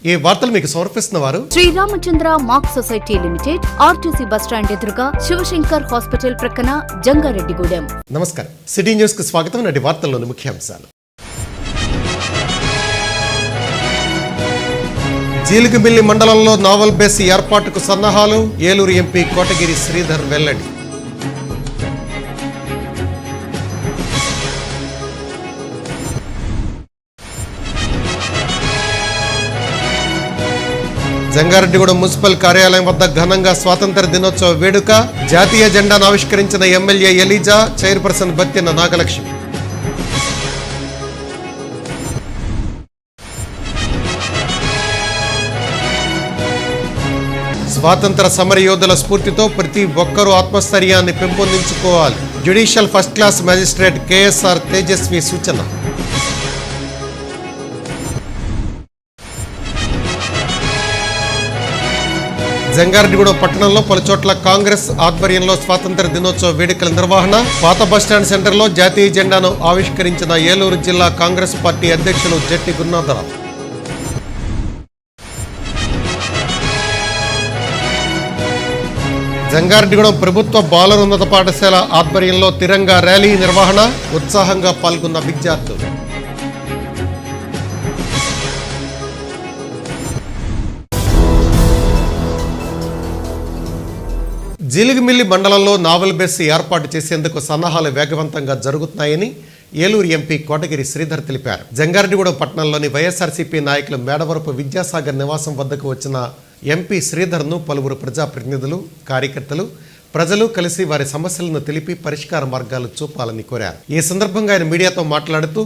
ఈ వార్తలు మీకు సమర్పిస్తున్న వారు Sriramachandra mark society limited, RTC bus stand ఎదురుగా, శివశంకర్ హాస్పిటల్ ప్రక్కన, జంగారెడ్డిగూడెం. నమస్కారం. సిటీ న్యూస్ కు స్వాగతం. నేటి వార్తల్లోని ముఖ్యాంశాలు. జీలుగుమిల్లి మండలంలో నావల్ బేస్ ఏర్పాటుకు సన్నాహాలు. ఏలూరు ఎంపీ కోటగిరి శ్రీధర్ వెల్లడి. జంగారెడ్డిగూడెం మున్సిపల్ కార్యాలయం వద్ద ఘనంగా స్వాతంత్ర దినోత్సవ వేడుక. జాతీయ జెండాను ఆవిష్కరించిన ఎమ్మెల్యే ఎలీజా, చైర్పర్సన్ బత్తిన నాగలక్ష్మి. స్వాతంత్ర సమరయోధుల స్ఫూర్తితో ప్రతి ఒక్కరూ ఆత్మస్థైర్యాన్ని పెంపొందించుకోవాలి. Judicial first class magistrate KSR Tejaswi సూచన. జంగారెడ్డిగూడెం పట్టణంలో పలుచోట్ల కాంగ్రెస్ ఆధ్వర్యంలో స్వాతంత్ర దినోత్సవ వేడుకల నిర్వహణ. పాత బస్టాండ్ సెంటర్లో జాతీయ జెండాను ఆవిష్కరించిన ఏలూరు జిల్లా కాంగ్రెస్ పార్టీ అధ్యక్షులు జట్టి గురునాథరావు. జంగారెడ్డిగూడెం ప్రభుత్వ బాలరోన్నత పాఠశాల ఆధ్వర్యంలో తిరంగా ర్యాలీ నిర్వహణ. ఉత్సాహంగా పాల్గొన్న విద్యార్థులు. జీలుగుమిల్లి మండలంలో నావల్ బేస్ ఏర్పాటు చేసేందుకు సన్నాహాలు వేగవంతంగా జరుగుతున్నాయని ఏలూరు ఎంపీ కోటగిరి శ్రీధర్ తెలిపారు. జంగారెడ్డిగూడెం పట్టణంలోని వైఎస్ఆర్సీపీ నాయకులు మేడవరపు విద్యాసాగర్ నివాసం వద్దకు వచ్చిన ఎంపీ శ్రీధర్ను పలువురు ప్రజాప్రతినిధులు, కార్యకర్తలు, ప్రజలు కలిసి వారి సమస్యలను తెలిపి పరిష్కార మార్గాలు చూపాలని కోరారు. ఈ సందర్భంగా ఆయన మీడియాతో మాట్లాడుతూ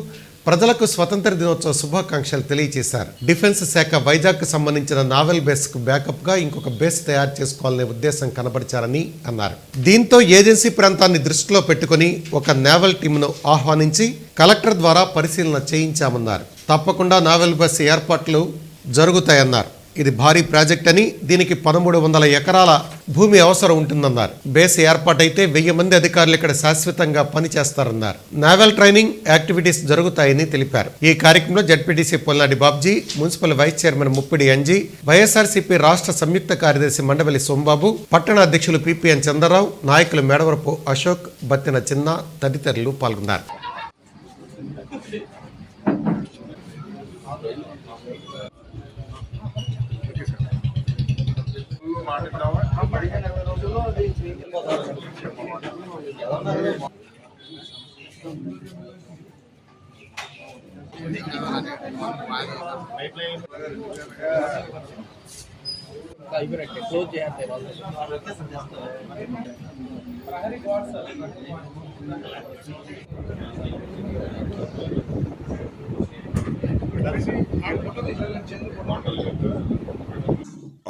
ప్రజలకు స్వతంత్ర దినోత్సవ శుభాకాంక్షలు తెలియజేశారు. డిఫెన్స్ శాఖ వైజాగ్కు సంబంధించిన నావల్ బేస్కు బ్యాకప్గా ఇంకొక బేస్ తయారు చేసుకోవాలనే ఉద్దేశం కనబరిచారని అన్నారు. దీంతో ఏజెన్సీ ప్రాంతాన్ని దృష్టిలో పెట్టుకుని ఒక నేవల్ టీంను ఆహ్వానించి కలెక్టర్ ద్వారా పరిశీలన చేయించామన్నారు. తప్పకుండా నావల్ బేస్ ఏర్పాట్లు జరుగుతాయన్నారు. ఇది భారీ ప్రాజెక్ట్ అని, దీనికి 1300 ఎకరాల భూమి అవసరం ఉంటుందన్నారు. బేస్ ఏర్పాటైతే 1000 మంది అధికారులు ఇక్కడ శాశ్వతంగా పనిచేస్తారన్నారు. నావల్ ట్రైనింగ్ యాక్టివిటీస్ జరుగుతాయని తెలిపారు. ఈ కార్యక్రమంలో ZPTC Polladi Babji, municipal vice chairman Muppidi Anji, YSRCP రాష్ట్ర సంయుక్త కార్యదర్శి మండవల్లి సోంబాబు, పట్టణ అధ్యక్షులు పిపిఎన్ చంద్రరావు, నాయకులు మేడవరపు అశోక్, బత్తిన చిన్న తదితరులు పాల్గొన్నారు.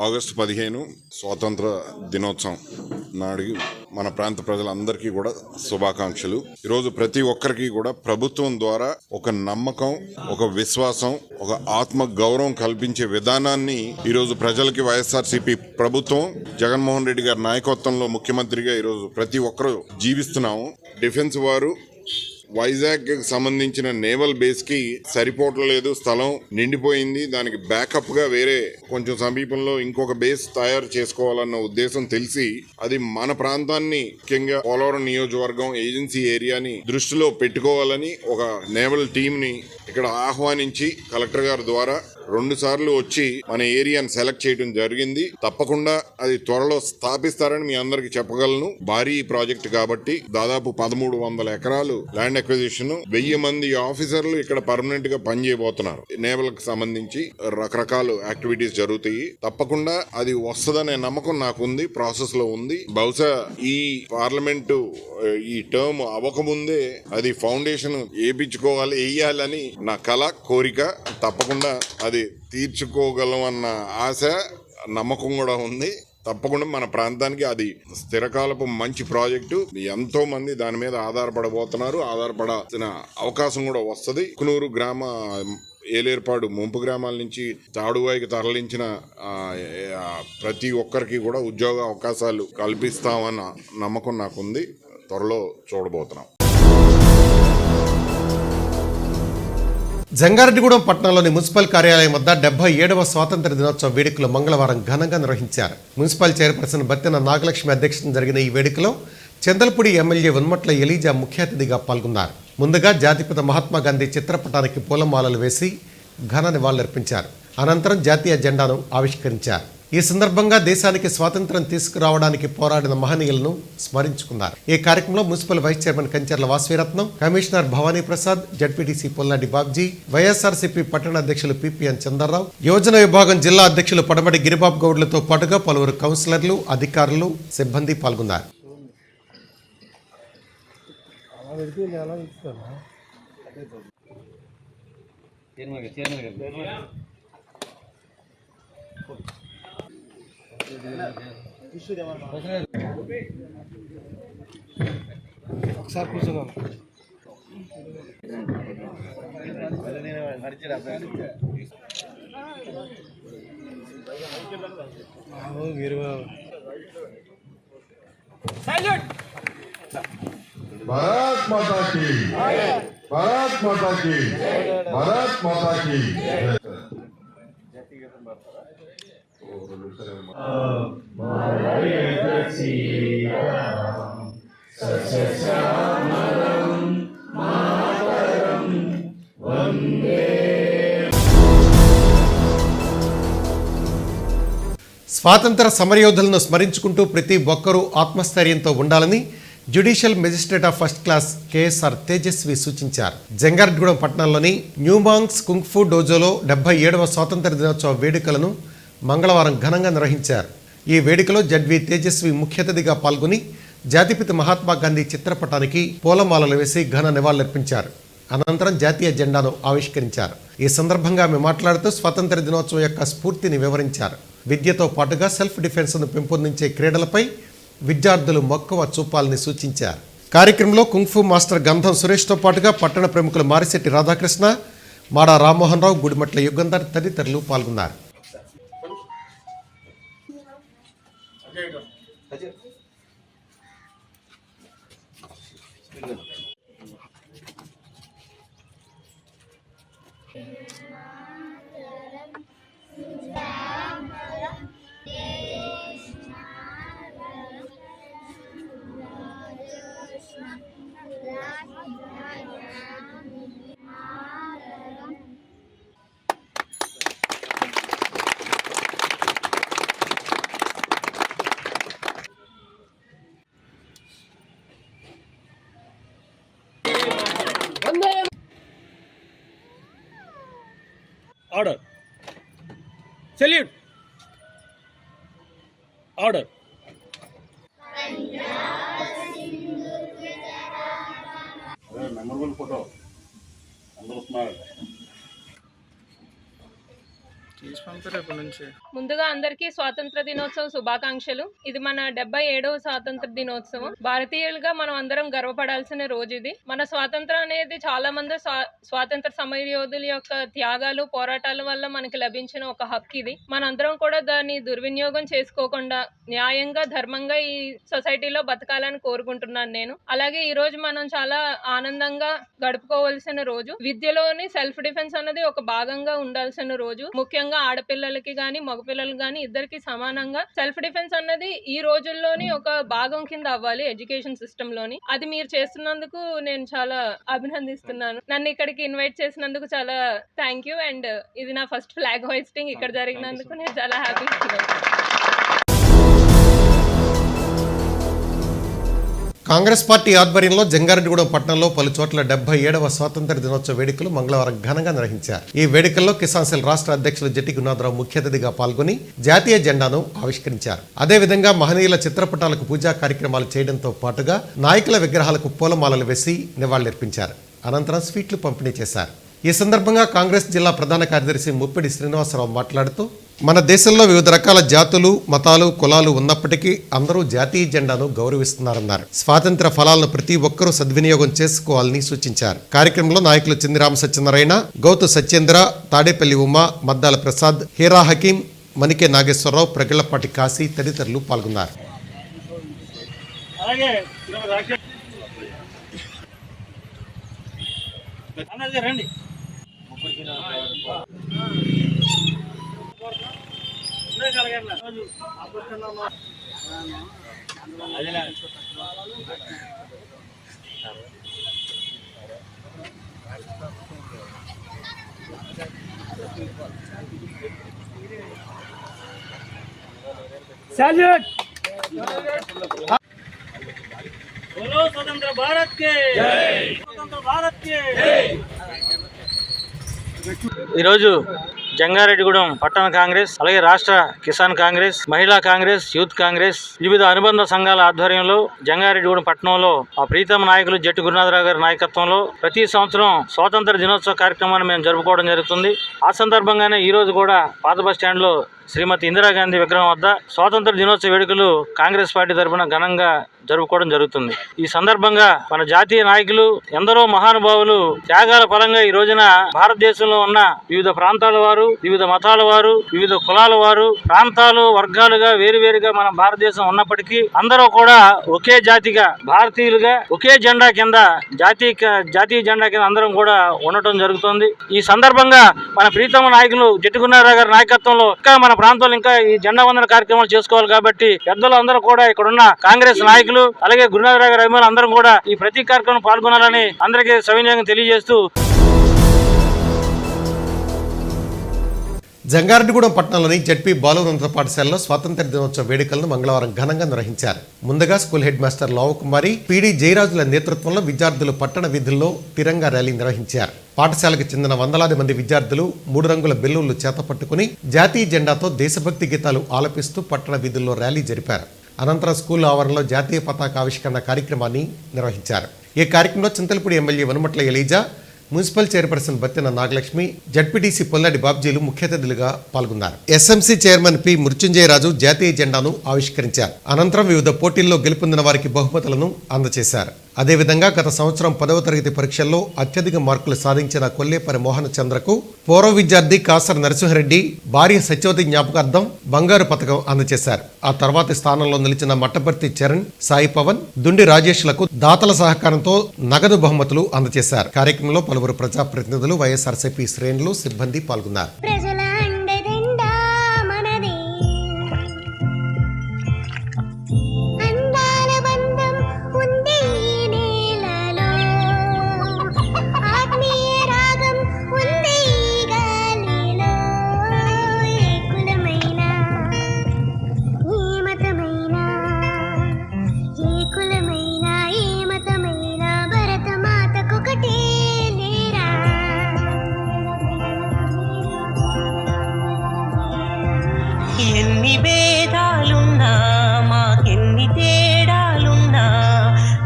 ఆగస్టు 15 స్వాతంత్ర దినోత్సవం నాడు మన ప్రాంత ప్రజలందరికీ కూడా శుభాకాంక్షలు. ఈరోజు ప్రతి ఒక్కరికి కూడా ప్రభుత్వం ద్వారా ఒక నమ్మకం, ఒక విశ్వాసం, ఒక ఆత్మ గౌరవం కల్పించే విధానాన్ని ఈరోజు ప్రజలకి వైఎస్ఆర్సీపీ ప్రభుత్వం జగన్మోహన్ రెడ్డి గారి నాయకత్వంలో ముఖ్యమంత్రిగా ఈరోజు ప్రతి ఒక్కరూ జీవిస్తున్నాము. డిఫెన్స్ వారు వైజాగ్ సంబంధించిన నేవల్ బేస్ కి సరిపోవట్లేదు, స్థలం నిండిపోయింది. దానికి బ్యాకప్ గా వేరే కొంచెం సమీపంలో ఇంకొక బేస్ తయారు చేసుకోవాలన్న ఉద్దేశం తెలిసి అది మన ప్రాంతాన్ని, ముఖ్యంగా పోలవరం నియోజకవర్గం ఏజెన్సీ ఏరియాని దృష్టిలో పెట్టుకోవాలని ఒక నేవల్ టీమ్ ని ఇక్కడ ఆహ్వానించి కలెక్టర్ గారి ద్వారా 2 సార్లు వచ్చి మన ఏరియాని సెలెక్ట్ చేయడం జరిగింది. తప్పకుండా అది త్వరలో స్థాపిస్తారని మీ అందరికి చెప్పగలను. భారీ ప్రాజెక్ట్ కాబట్టి దాదాపు 1300 ఎకరాలు ల్యాండ్ అక్విజిషన్, 1000 మంది ఆఫీసర్లు ఇక్కడ పర్మనెంట్ గా పనిచేయబోతున్నారు. నేవల్ కి సంబంధించి రకరకాల యాక్టివిటీస్ జరుగుతాయి. తప్పకుండా అది వస్తుందనే నమ్మకం నాకుంది, ప్రాసెస్ లో ఉంది. బహుశా ఈ పార్లమెంటు ఈ టర్మ్ అవ్వకముందే అది ఫౌండేషన్ వేయాలని నా కళ, కోరిక. తప్పకుండా అది తీర్చుకోగలం అన్న ఆశ, నమ్మకం కూడా ఉంది. తప్పకుండా మన ప్రాంతానికి అది స్థిరకాలపు మంచి ప్రాజెక్టు. ఎంతో మంది దాని మీద ఆధారపడబోతున్నారు, ఆధారపడాల్సిన అవకాశం కూడా వస్తుంది. కునూరు గ్రామ ఏలేర్పాడు ముంపు గ్రామాల నుంచి తాడువాయికి తరలించిన ప్రతి ఒక్కరికి కూడా ఉద్యోగ అవకాశాలు కల్పిస్తామన్న నమ్మకం నాకుంది. త్వరలో చూడబోతున్నాం. జంగారెడ్డిగూడెం పట్టణంలోని మున్సిపల్ కార్యాలయం వద్ద 77వ స్వాతంత్ర దినోత్సవ వేడుకలు మంగళవారం ఘనంగా నిర్వహించారు. మున్సిపల్ చైర్పర్సన్ బత్తెన నాగలక్ష్మి అధ్యక్షతన జరిగిన ఈ వేడుకలో చందలపూడి ఎమ్మెల్యే వన్మట్ల ఎలీజా ముఖ్య అతిథిగా పాల్గొన్నారు. ముందుగా జాతిపిత మహాత్మా గాంధీ చిత్రపటానికి పూలమాలలు వేసి ఘన నివాళులర్పించారు. అనంతరం జాతీయ జెండాను ఆవిష్కరించారు. ఈ సందర్భంగా దేశానికి స్వాతంత్ర్యం తీసుకురావడానికి పోరాడిన మహనీయులను స్మరించుకున్నారు. ఈ కార్యక్రమంలో municipal vice chairman Kancharla Vasaviratnam, commissioner Bhavani Prasad, ZPTC Polladi Babji, YSRCP పట్టణ అధ్యక్షులు పిపిఎన్ చంద్రరావు, యోజన విభాగం జిల్లా అధ్యక్షులు పడమటి గిరిబాబు గౌడ్లతో పాటుగా పలువురు కౌన్సిలర్లు, అధికారులు, సిబ్బంది పాల్గొన్నారు. ఒకసారి కూర్చున్నాం. भारत माता की, भारत माता की, भारत माता की. స్వాతంత్ర సమరయోధులను స్మరించుకుంటూ ప్రతి ఒక్కరూ ఆత్మస్థైర్యంతో ఉండాలని judicial magistrate of first class KSR Tejaswi సూచించారు. జంగారెడ్డిగూడెం పట్టణంలోని న్యూమాంగ్స్ కుంగ్ఫు డోజోలో 77వ స్వాతంత్ర దినోత్సవ వేడుకలను మంగళవారం ఘనంగా నిర్వహించారు. ఈ వేడుకలో జడ్వి తేజస్వి ముఖ్య అతిథిగా పాల్గొని జాతిపిత మహాత్మా గాంధీ చిత్రపటానికి పూలమాలలు వేసి ఘన నివాళులర్పించారు. అనంతరం జాతీయ జెండాను ఆవిష్కరించారు. ఈ సందర్భంగా ఆమె మాట్లాడుతూ స్వాతంత్ర దినోత్సవం యొక్క స్ఫూర్తిని వివరించారు. విద్యతో పాటుగా సెల్ఫ్ డిఫెన్స్ను పెంపొందించే క్రీడలపై విద్యార్థులు మక్కువ చూపాలని సూచించారు. కార్యక్రమంలో కుంగ్ఫు మాస్టర్ గంధం సురేష్తో పాటుగా పట్టణ ప్రముఖులు మారిశెట్టి రాధాకృష్ణ, మాడా రామ్మోహన్ రావు, గుడిమట్ల యుగంధర్ తదితరులు పాల్గొన్నారు. Order. Salute. Order. Memorable photo. అందరూ స్మైల్. ముందుగా అందరికీ స్వాతంత్ర దినోత్సవ శుభాకాంక్షలు. ఇది మన 77వ స్వాతంత్ర దినోత్సవం. భారతీయులుగా మనం అందరం గర్వపడాల్సిన రోజు ఇది. మన స్వాతంత్రం అనేది చాలా మంది స్వాతంత్ర సమరయోధుల యొక్క త్యాగాలు, పోరాటాల వల్ల మనకి లభించిన ఒక హక్కు ఇది. మనందరం కూడా దాన్ని దుర్వినియోగం చేసుకోకుండా న్యాయంగా, ధర్మంగా ఈ సొసైటీలో బతకాలని కోరుకుంటున్నాను నేను. అలాగే ఈ రోజు మనం చాలా ఆనందంగా గడుపుకోవాల్సిన రోజు. విద్యలోని సెల్ఫ్ డిఫెన్స్ అన్నది ఒక భాగంగా ఉండాల్సిన రోజు. ముఖ్యంగా ఆడపిల్లలకి గాని మగపిల్లలకి గాని ఇద్దరికి సమానంగా సెల్ఫ్ డిఫెన్స్ అన్నది ఈ రోజుల్లోని ఒక భాగం కింద అవ్వాలి ఎడ్యుకేషన్ సిస్టమ్ లోని. అది మీరు చేస్తున్నందుకు నేను చాలా అభినందిస్తున్నాను. నన్ను ఇక్కడికి ఇన్వైట్ చేసినందుకు చాలా థ్యాంక్ యూ. అండ్ ఇది నా ఫస్ట్ ఫ్లాగ్ హోయిస్టింగ్ ఇక్కడ జరిగినందుకు నేను చాలా హ్యాపీ. కాంగ్రెస్ పార్టీ ఆధ్వర్యంలో జంగారెడ్డిగూడెం పట్టణంలో పలు చోట్ల 77వ స్వాతంత్ర దినోత్సవ వేడుకలు మంగళవారం ఘనంగా నిర్వహించారు. ఈ వేడుకల్లో కిసాన్ సెల్ రాష్ట్ర అధ్యక్షులు జట్టి గురునాథరావు ముఖ్య అతిథిగా పాల్గొని జాతీయ జెండాను ఆవిష్కరించారు. అదేవిధంగా మహనీయుల చిత్రపటాలకు పూజా కార్యక్రమాలు చేయడంతో పాటుగా నాయకుల విగ్రహాలకు పూలమాలలు వేసి నివాళులర్పించారు. అనంతరం స్వీట్లు పంపిణీ చేశారు. ఈ సందర్భంగా కాంగ్రెస్ జిల్లా ప్రధాన కార్యదర్శి ముప్పిడి శ్రీనివాసరావు మాట్లాడుతూ మన దేశంలో వివిధ రకాల జాతులు, మతాలు, కులాలు ఉన్నప్పటికీ అందరూ జాతీయ జెండాను గౌరవిస్తున్నారన్నారు. స్వాతంత్ర ఫలాలను ప్రతి ఒక్కరూ సద్వినియోగం చేసుకోవాలని సూచించారు. కార్యక్రమంలో నాయకులు చిందిరామ సత్యనారాయణ, గౌతు సత్యేంద్ర, తాడేపల్లి ఉమా, మద్దాల ప్రసాద్, హీరా హకీం, మణికే నాగేశ్వరరావు, ప్రగళ్లపాటి కాశీ తదితరులు పాల్గొన్నారు. सैल्यूट। बोलो स्वतंत्र भारत के जय, स्वतंत्र भारत के जय। ఈరోజు జంగారెడ్డిగూడెం పట్టణ కాంగ్రెస్, అలాగే రాష్ట్ర కిసాన్ కాంగ్రెస్, మహిళా కాంగ్రెస్, యూత్ కాంగ్రెస్, వివిధ అనుబంధ సంఘాల ఆధ్వర్యంలో జంగారెడ్డిగూడెం పట్టణంలో ఆ ప్రీతమ నాయకులు జట్టు గురునాథరావు గారి నాయకత్వంలో ప్రతి సంవత్సరం స్వాతంత్ర దినోత్సవ కార్యక్రమాన్ని మేము జరుపుకోవడం జరుగుతుంది. ఆ సందర్భంగానే ఈ రోజు కూడా పాత బస్ స్టాండ్ లో శ్రీమతి ఇందిరాగాంధీ విగ్రహం వద్ద స్వాతంత్ర దినోత్సవ వేడుకలు కాంగ్రెస్ పార్టీ తరఫున ఘనంగా జరుపుకోవడం జరుగుతుంది. ఈ సందర్భంగా మన జాతీయ నాయకులు ఎందరో మహానుభావులు త్యాగాల ఫలంగా ఈ రోజున భారతదేశంలో ఉన్న వివిధ ప్రాంతాల వారు, వివిధ మతాల వారు, వివిధ కులాల వారు, ప్రాంతాలు, వర్గాలుగా వేరువేరుగా మన భారతదేశం ఉన్నప్పటికీ అందరూ కూడా ఒకే జాతిగా భారతీయులుగా ఒకే జెండా కింద జాతీయ జెండా కింద అందరం కూడా ఉండటం జరుగుతుంది. ఈ సందర్భంగా మన ప్రీతమ నాయకులు జట్టు గురునాథరావు గారి నాయకత్వంలో ఇంకా మన ప్రాంతంలో ఇంకా ఈ జెండా వందన కార్యక్రమాలు చేసుకోవాలి కాబట్టి పెద్దలు అందరూ కూడా ఇక్కడున్న కాంగ్రెస్ నాయకులు అలాగే గురునాథరావు గారి అభిమానులు అందరం కూడా ఈ ప్రతి కార్యక్రమం పాల్గొనాలని అందరికీ సవినయంగా తెలియజేస్తూ జంగారెడ్డిగూడెం పట్టణంలోని జడ్పీ బాలురంత పాఠశాలలో స్వాతంత్ర దినోత్సవ వేడుకలను మంగళవారం ఘనంగా నిర్వహించారు. ముందుగా స్కూల్ హెడ్ మాస్టర్ లావకుమారి, పీడీ జయరాజుల నేతృత్వంలో విద్యార్థులు పట్టణ వీధుల్లో తిరంగా ర్యాలీ నిర్వహించారు. పాఠశాలకు చెందిన వందలాది మంది విద్యార్థులు 3 రంగుల బెలూన్లు చేతపట్టుకుని జాతీయ జెండాతో దేశభక్తి గీతాలు ఆలపిస్తూ పట్టణ వీధుల్లో ర్యాలీ జరిపారు. అనంతరం స్కూల్ ఆవరణలో జాతీయ పతాక ఆవిష్కరణ కార్యక్రమాన్ని నిర్వహించారు. ఈ కార్యక్రమంలో Chintalapudi MLA Vanamatla Eliza, municipal chairperson Battena Nagalakshmi, ZPTC Polladi బాబ్జీలు ముఖ్య అతిథులుగా పాల్గొన్నారు. ఎస్ఎంసీ చైర్మన్ పి మృత్యుంజయరాజు జాతీయ జెండాను ఆవిష్కరించారు. అనంతరం వివిధ పోటీల్లో గెలుపొందిన వారికి బహుమతులను అందజేశారు. అదేవిధంగా గత సంవత్సరం 10వ తరగతి పరీక్షల్లో అత్యధిక మార్కులు సాధించిన కొల్లేపరి మోహన చంద్రకు పూర్వ విద్యార్థి కాసర్ నరసింహారెడ్డి భార్య సత్యవతి జ్ఞాపకార్థం బంగారు పథకం అందజేశారు. ఆ తర్వాతి స్థానంలో నిలిచిన మట్టపర్తి చరణ్, సాయి పవన్, దుండి రాజేష్లకు దాతల సహకారంతో నగదు బహుమతులు అందజేశారు. కార్యక్రమంలో పలువురు ప్రజాప్రతినిధులు, వైఎస్ఆర్సీపీ శ్రేణులు, సిబ్బంది పాల్గొన్నారు. ఎన్ని భేదాలున్నా మాకెన్ని తేడాలున్నా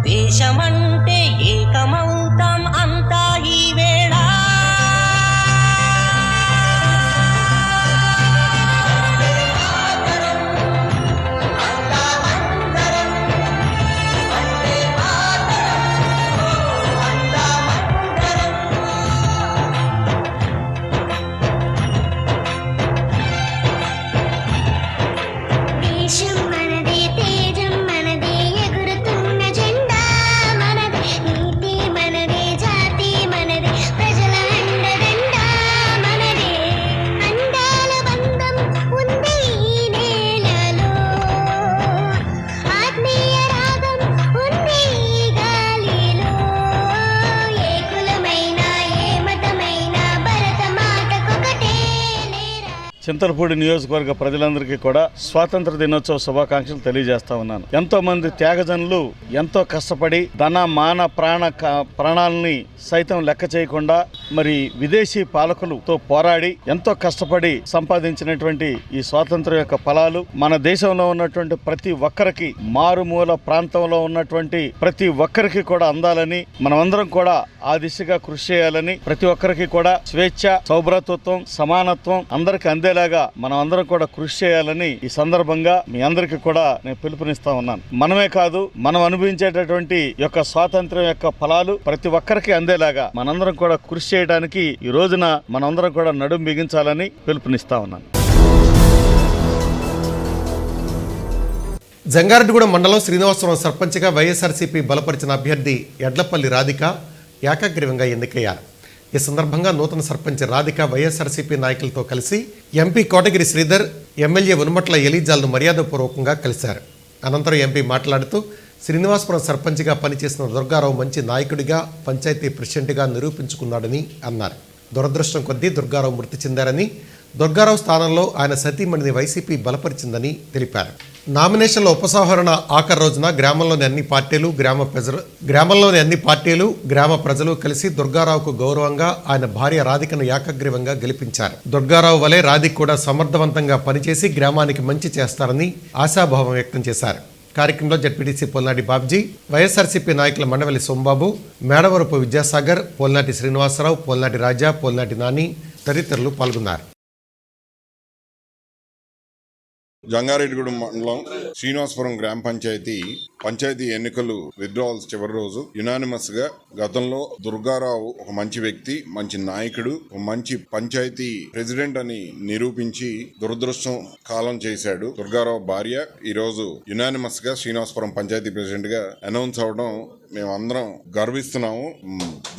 దేశమంటే ఏకమవుతాం అంతా ఈ వేళ. చింతలపూడి నియోజకవర్గ ప్రజలందరికీ కూడా స్వాతంత్ర దినోత్సవ శుభాకాంక్షలు తెలియజేస్తా ఉన్నాను. ఎంతో మంది త్యాగజనులు ఎంతో కష్టపడి ధన, మాన, ప్రాణాలని సైతం లెక్క చేయకుండా మరి విదేశీ పాలకులతో పోరాడి ఎంతో కష్టపడి సంపాదించినటువంటి ఈ స్వాతంత్రం యొక్క ఫలాలు మన దేశంలో ఉన్నటువంటి ప్రతి ఒక్కరికి, మారుమూల ప్రాంతంలో ఉన్నటువంటి ప్రతి ఒక్కరికి కూడా అందాలని, మనమందరం కూడా ఆ దిశగా కృషి చేయాలని, ప్రతి ఒక్కరికి కూడా స్వేచ్ఛ, సౌభ్రాతృత్వం, సమానత్వం అందరికి అందేలాగా మనం అందరం కూడా కృషి చేయాలని ఈ సందర్భంగా మీ అందరికీ కూడా నేను పిలుపునిస్తా ఉన్నాను. మనమే కాదు, మనం అనుభవించేటటువంటి యొక్క స్వాతంత్రం యొక్క ఫలాలు ప్రతి ఒక్కరికి అందేలాగా మనందరం కూడా కృషి చేయడానికి ఈ రోజున మనందరం కూడా నడుం బిగించాలని పిలుపునిస్తా ఉన్నాను. జంగారెడ్డిగూడెం మండలం శ్రీనివాసపురం సర్పంచ్గా వైఎస్ఆర్సీపీ బలపరిచిన అభ్యర్థి ఎడ్లపల్లి రాధిక ఏకాగ్రీవంగా ఎన్నికయ్యారు. ఈ సందర్భంగా నూతన సర్పంచ్ రాధిక వైఎస్ఆర్సీపీ నాయకులతో కలిసి ఎంపీ కోటగిరి శ్రీధర్, ఎమ్మెల్యే ఉనుమట్ల ఎలీజాలను మర్యాదపూర్వకంగా కలిశారు. అనంతరం ఎంపీ మాట్లాడుతూ శ్రీనివాసపురం సర్పంచ్గా పనిచేసిన దుర్గారావు మంచి నాయకుడిగా, పంచాయతీ ప్రెసిడెంట్గా నిరూపించుకున్నాడని అన్నారు. దురదృష్టం కొద్దీ దుర్గారావు మృతి చెందారని, దుర్గారావు స్థానంలో ఆయన సతీమణిని వైసీపీ బలపరిచిందని తెలిపారు. నామినేషన్ల ఉపసంహరణ ఆఖరి రోజున గ్రామంలోని అన్ని పార్టీలు, గ్రామ ప్రజలు కలిసి దుర్గారావుకు గౌరవంగా ఆయన భార్య రాధికను ఏకగ్రీవంగా గెలిపించారు. దుర్గారావు వలె రాధిక కూడా సమర్థవంతంగా పనిచేసి గ్రామానికి మంచి చేస్తారని ఆశాభావం వ్యక్తం చేశారు. కార్యక్రమంలో జడ్పీటీసీ పోల్నాటి బాబ్జీ, వైఎస్ఆర్సీపీ నాయకుల మండవల్లి సోంబాబు, మేడవరపు విద్యాసాగర్, పోల్నాటి శ్రీనివాసరావు, పోల్నాటి రాజా, పోల్నాటి నాని తదితరులు పాల్గొన్నారు. జంగారెడ్డిగూడెం మండలం శ్రీనివాసపురం గ్రామ పంచాయతీ ఎన్నికలు విత్డ్రావల్స్ చివరి రోజు యునానిమస్ గా గతంలో దుర్గారావు ఒక మంచి వ్యక్తి, మంచి నాయకుడు, ఒక మంచి పంచాయతీ ప్రెసిడెంట్ అని నిరూపించి దురదృష్టం కాలం చేశాడు. దుర్గారావు భార్య ఈ రోజు యునానిమస్ గా శ్రీనివాసపురం పంచాయతీ ప్రెసిడెంట్ గా అనౌన్స్ అవడం మేమందరం గర్విస్తున్నాము.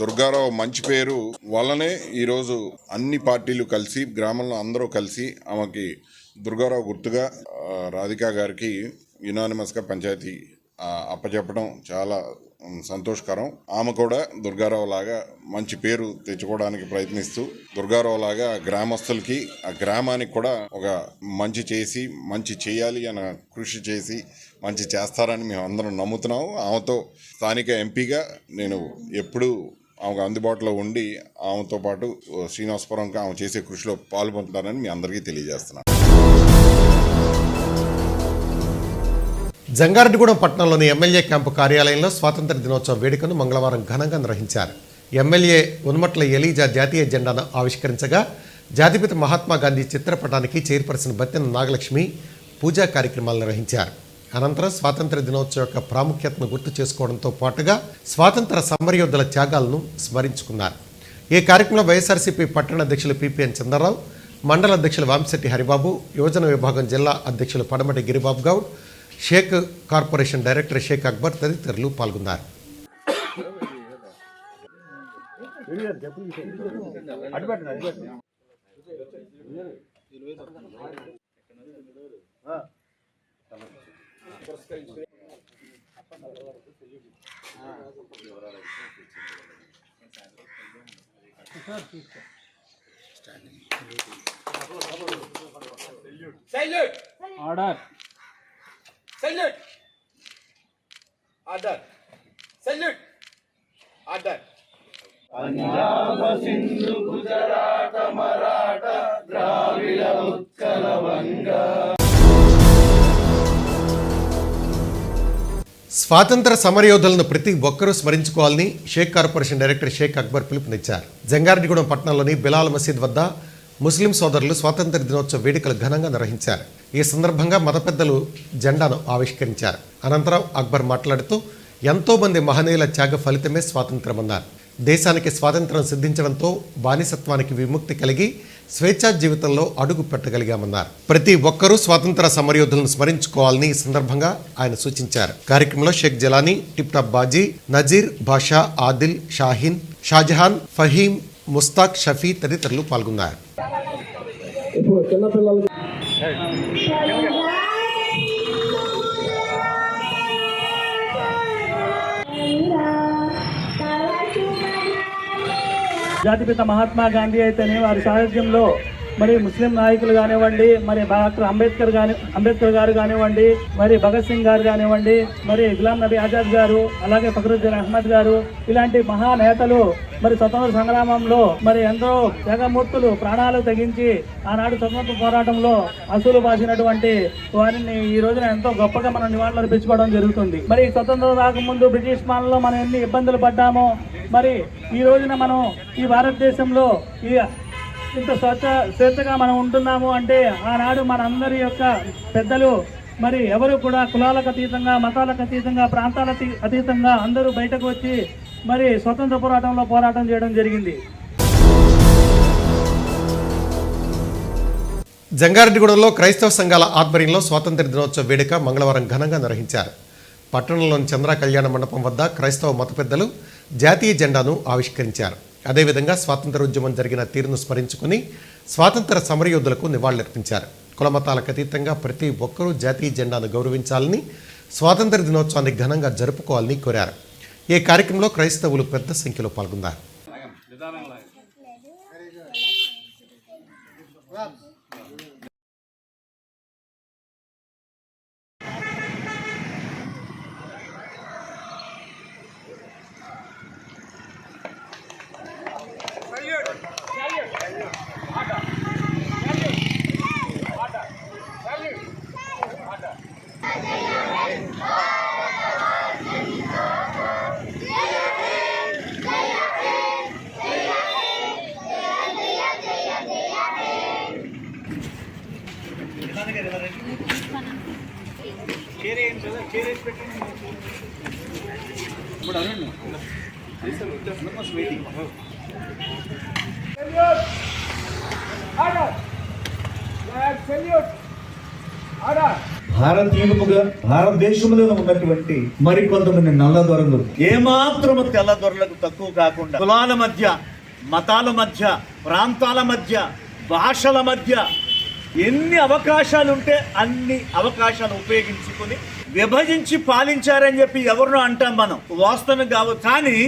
దుర్గారావు మంచి పేరు వల్లనే ఈరోజు అన్ని పార్టీలు కలిసి, గ్రామంలో అందరూ కలిసి ఆమెకి దుర్గారావు గుర్తుగా రాధికా గారికి యునానిమస్గా పంచాయతీ అప్పచెప్పడం చాలా సంతోషకరం. ఆమె కూడా దుర్గారావు లాగా మంచి పేరు తెచ్చుకోవడానికి ప్రయత్నిస్తూ దుర్గారావు లాగా గ్రామస్తులకి, ఆ గ్రామానికి కూడా ఒక మంచి చేసి, మంచి చేయాలి అని కృషి చేసి మంచి చేస్తారని మేము అందరం నమ్ముతున్నాము. ఆమెతో స్థానిక ఎంపీగా నేను ఎప్పుడూ ఆమెకు అందుబాటులో ఉండి ఆమెతో పాటు శ్రీనివాసపురంకి ఆమె చేసే కృషిలో పాల్పొందుతానని మీ అందరికీ తెలియజేస్తున్నాను. జంగారెడ్డిగూడెం పట్టణంలోని ఎమ్మెల్యే క్యాంపు కార్యాలయంలో స్వాతంత్ర దినోత్సవ వేడుకను మంగళవారం ఘనంగా నిర్వహించారు. ఎమ్మెల్యే ఉనుమట్ల ఎలీజా జాతీయ జెండాను ఆవిష్కరించగా జాతిపిత మహాత్మా గాంధీ చిత్రపటానికి చైర్పర్సన్ బత్తెన నాగలక్ష్మి పూజా కార్యక్రమాలు నిర్వహించారు. అనంతరం స్వాతంత్ర దినోత్సవం యొక్క ప్రాముఖ్యతను గుర్తు చేసుకోవడంతో పాటుగా స్వాతంత్ర సమరయోధుల త్యాగాలను స్మరించుకున్నారు. ఈ కార్యక్రమంలో వైఎస్ఆర్సీపీ పట్టణ అధ్యక్షులు పిపిఎన్ చంద్రరావు, మండల అధ్యక్షులు వాంశెట్టి హరిబాబు, యువజన విభాగం జిల్లా అధ్యక్షులు పడమటి గిరిబాబు గౌడ్, షేక్ కార్పొరేషన్ డైరెక్టర్ షేక్ అక్బర్ తదితరులు పాల్గొన్నారు. Order Salute! Order! Salute! Order! Punjab Sindhu Gujarat Maratha Dravida Utkala Banga. స్వాతంత్ర సమరయోధులను ప్రతి ఒక్కరూ స్మరించుకోవాలని షేక్ కార్పొరేషన్ డైరెక్టర్ షేక్ అక్బర్ పిలుపునిచ్చారు. జంగారెడ్డిగూడెం పట్టణంలోని బిలాల్ మసీద్ వద్ద ముస్లిం సోదరులు స్వాతంత్ర దినోత్సవ వేడుకలు ఘనంగా నిర్వహించారు. ఈ సందర్భంగా మత పెద్దలు జెండాను ఆవిష్కరించారు. అనంతరం అక్బర్ మాట్లాడుతూ ఎంతోమంది మహనీయుల త్యాగ ఫలితమే స్వాతంత్రమన్నారు. దేశానికి స్వాతంత్రం సిద్ధించడంతో బానిసత్వానికి విముక్తి కలిగి స్వేచ్ఛా జీవితంలో అడుగు పెట్టగలిగామన్నారు. ప్రతి ఒక్కరూ స్వాతంత్ర సమరయోధులను స్మరించుకోవాలని ఈ సందర్భంగా ఆయన సూచించారు. కార్యక్రమంలో షేక్ జలానీ, టిప్టాప్ బాజీ, నజీర్, బాషా, ఆదిల్, షాహీన్, షాజహాన్, ఫహీం, ముస్తాక్, షఫీ తదితరులు పాల్గొన్నారు. జాతిపిత మహాత్మా గాంధీ అయితేనే వారి సారథ్యంలో మరి ముస్లిం నాయకులు కానివ్వండి, మరి డాక్టర్ అంబేద్కర్ గారు కానివ్వండి, మరి భగత్ సింగ్ గారు కానివ్వండి, మరి గులాం నబీ ఆజాద్ గారు, అలాగే ఫక్రుద్దీన్ అహ్మద్ గారు, ఇలాంటి మహానేతలు మరి స్వతంత్ర సంగ్రామంలో మరి ఎంతో త్యాగమూర్తులు ప్రాణాలు తెగించి ఆనాడు స్వతంత్ర పోరాటంలో అసూలు బాసినటువంటి వారిని ఈ రోజున ఎంతో గొప్పగా మనం నివాళులు అర్పించుకోవడం జరుగుతుంది. మరి స్వతంత్రం రాకముందు బ్రిటిష్ పాలనలో మనం ఎన్ని ఇబ్బందులు పడ్డామో, మరి ఈ రోజున మనం ఈ భారతదేశంలో ఇంత స్వేచ్ఛగా మనం ఉంటున్నాము అంటే ఆనాడు మనందరి యొక్క పెద్దలు మరి ఎవరు కూడా కులాలకు అతీతంగా, మతాలకు అతీతంగా, ప్రాంతాలకు అతీతంగా అందరూ బయటకు వచ్చి మరి స్వతంత్ర పోరాటంలో పోరాటం చేయడం జరిగింది. జంగారెడ్డిగూడెంలో క్రైస్తవ సంఘాల ఆధ్వర్యంలో స్వాతంత్ర దినోత్సవ వేడుక మంగళవారం ఘనంగా నిర్వహించారు. పట్టణంలోని చంద్ర కళ్యాణ మండపం వద్ద క్రైస్తవ మత పెద్దలు జాతీయ జెండాను ఆవిష్కరించారు. అదేవిధంగా స్వాతంత్ర ఉద్యమం జరిగిన తీరును స్మరించుకుని స్వాతంత్ర సమరయోధులకు నివాళులర్పించారు. కులమతాలకు అతీతంగా ప్రతి ఒక్కరూ జాతీయ జెండాను గౌరవించాలని, స్వాతంత్ర దినోత్సవాన్ని ఘనంగా జరుపుకోవాలని కోరారు. ఈ కార్యక్రమంలో క్రైస్తవులు పెద్ద సంఖ్యలో పాల్గొన్నారు. భారతదేశంలో ఉన్నటువంటి మరికొంతమంది నల్లదొరలు ఏమాత్రము తెల్లదొరలకు తక్కువ కాకుండా కులాల మధ్య, మతాల మధ్య, ప్రాంతాల మధ్య, భాషల మధ్య ఎన్ని అవకాశాలు ఉంటే అన్ని అవకాశాలు ఉపయోగించుకుని విభజించి పాలించారని చెప్పి ఎవరినో అంటాం మనం, వాస్తవం కావచ్చు. కానీ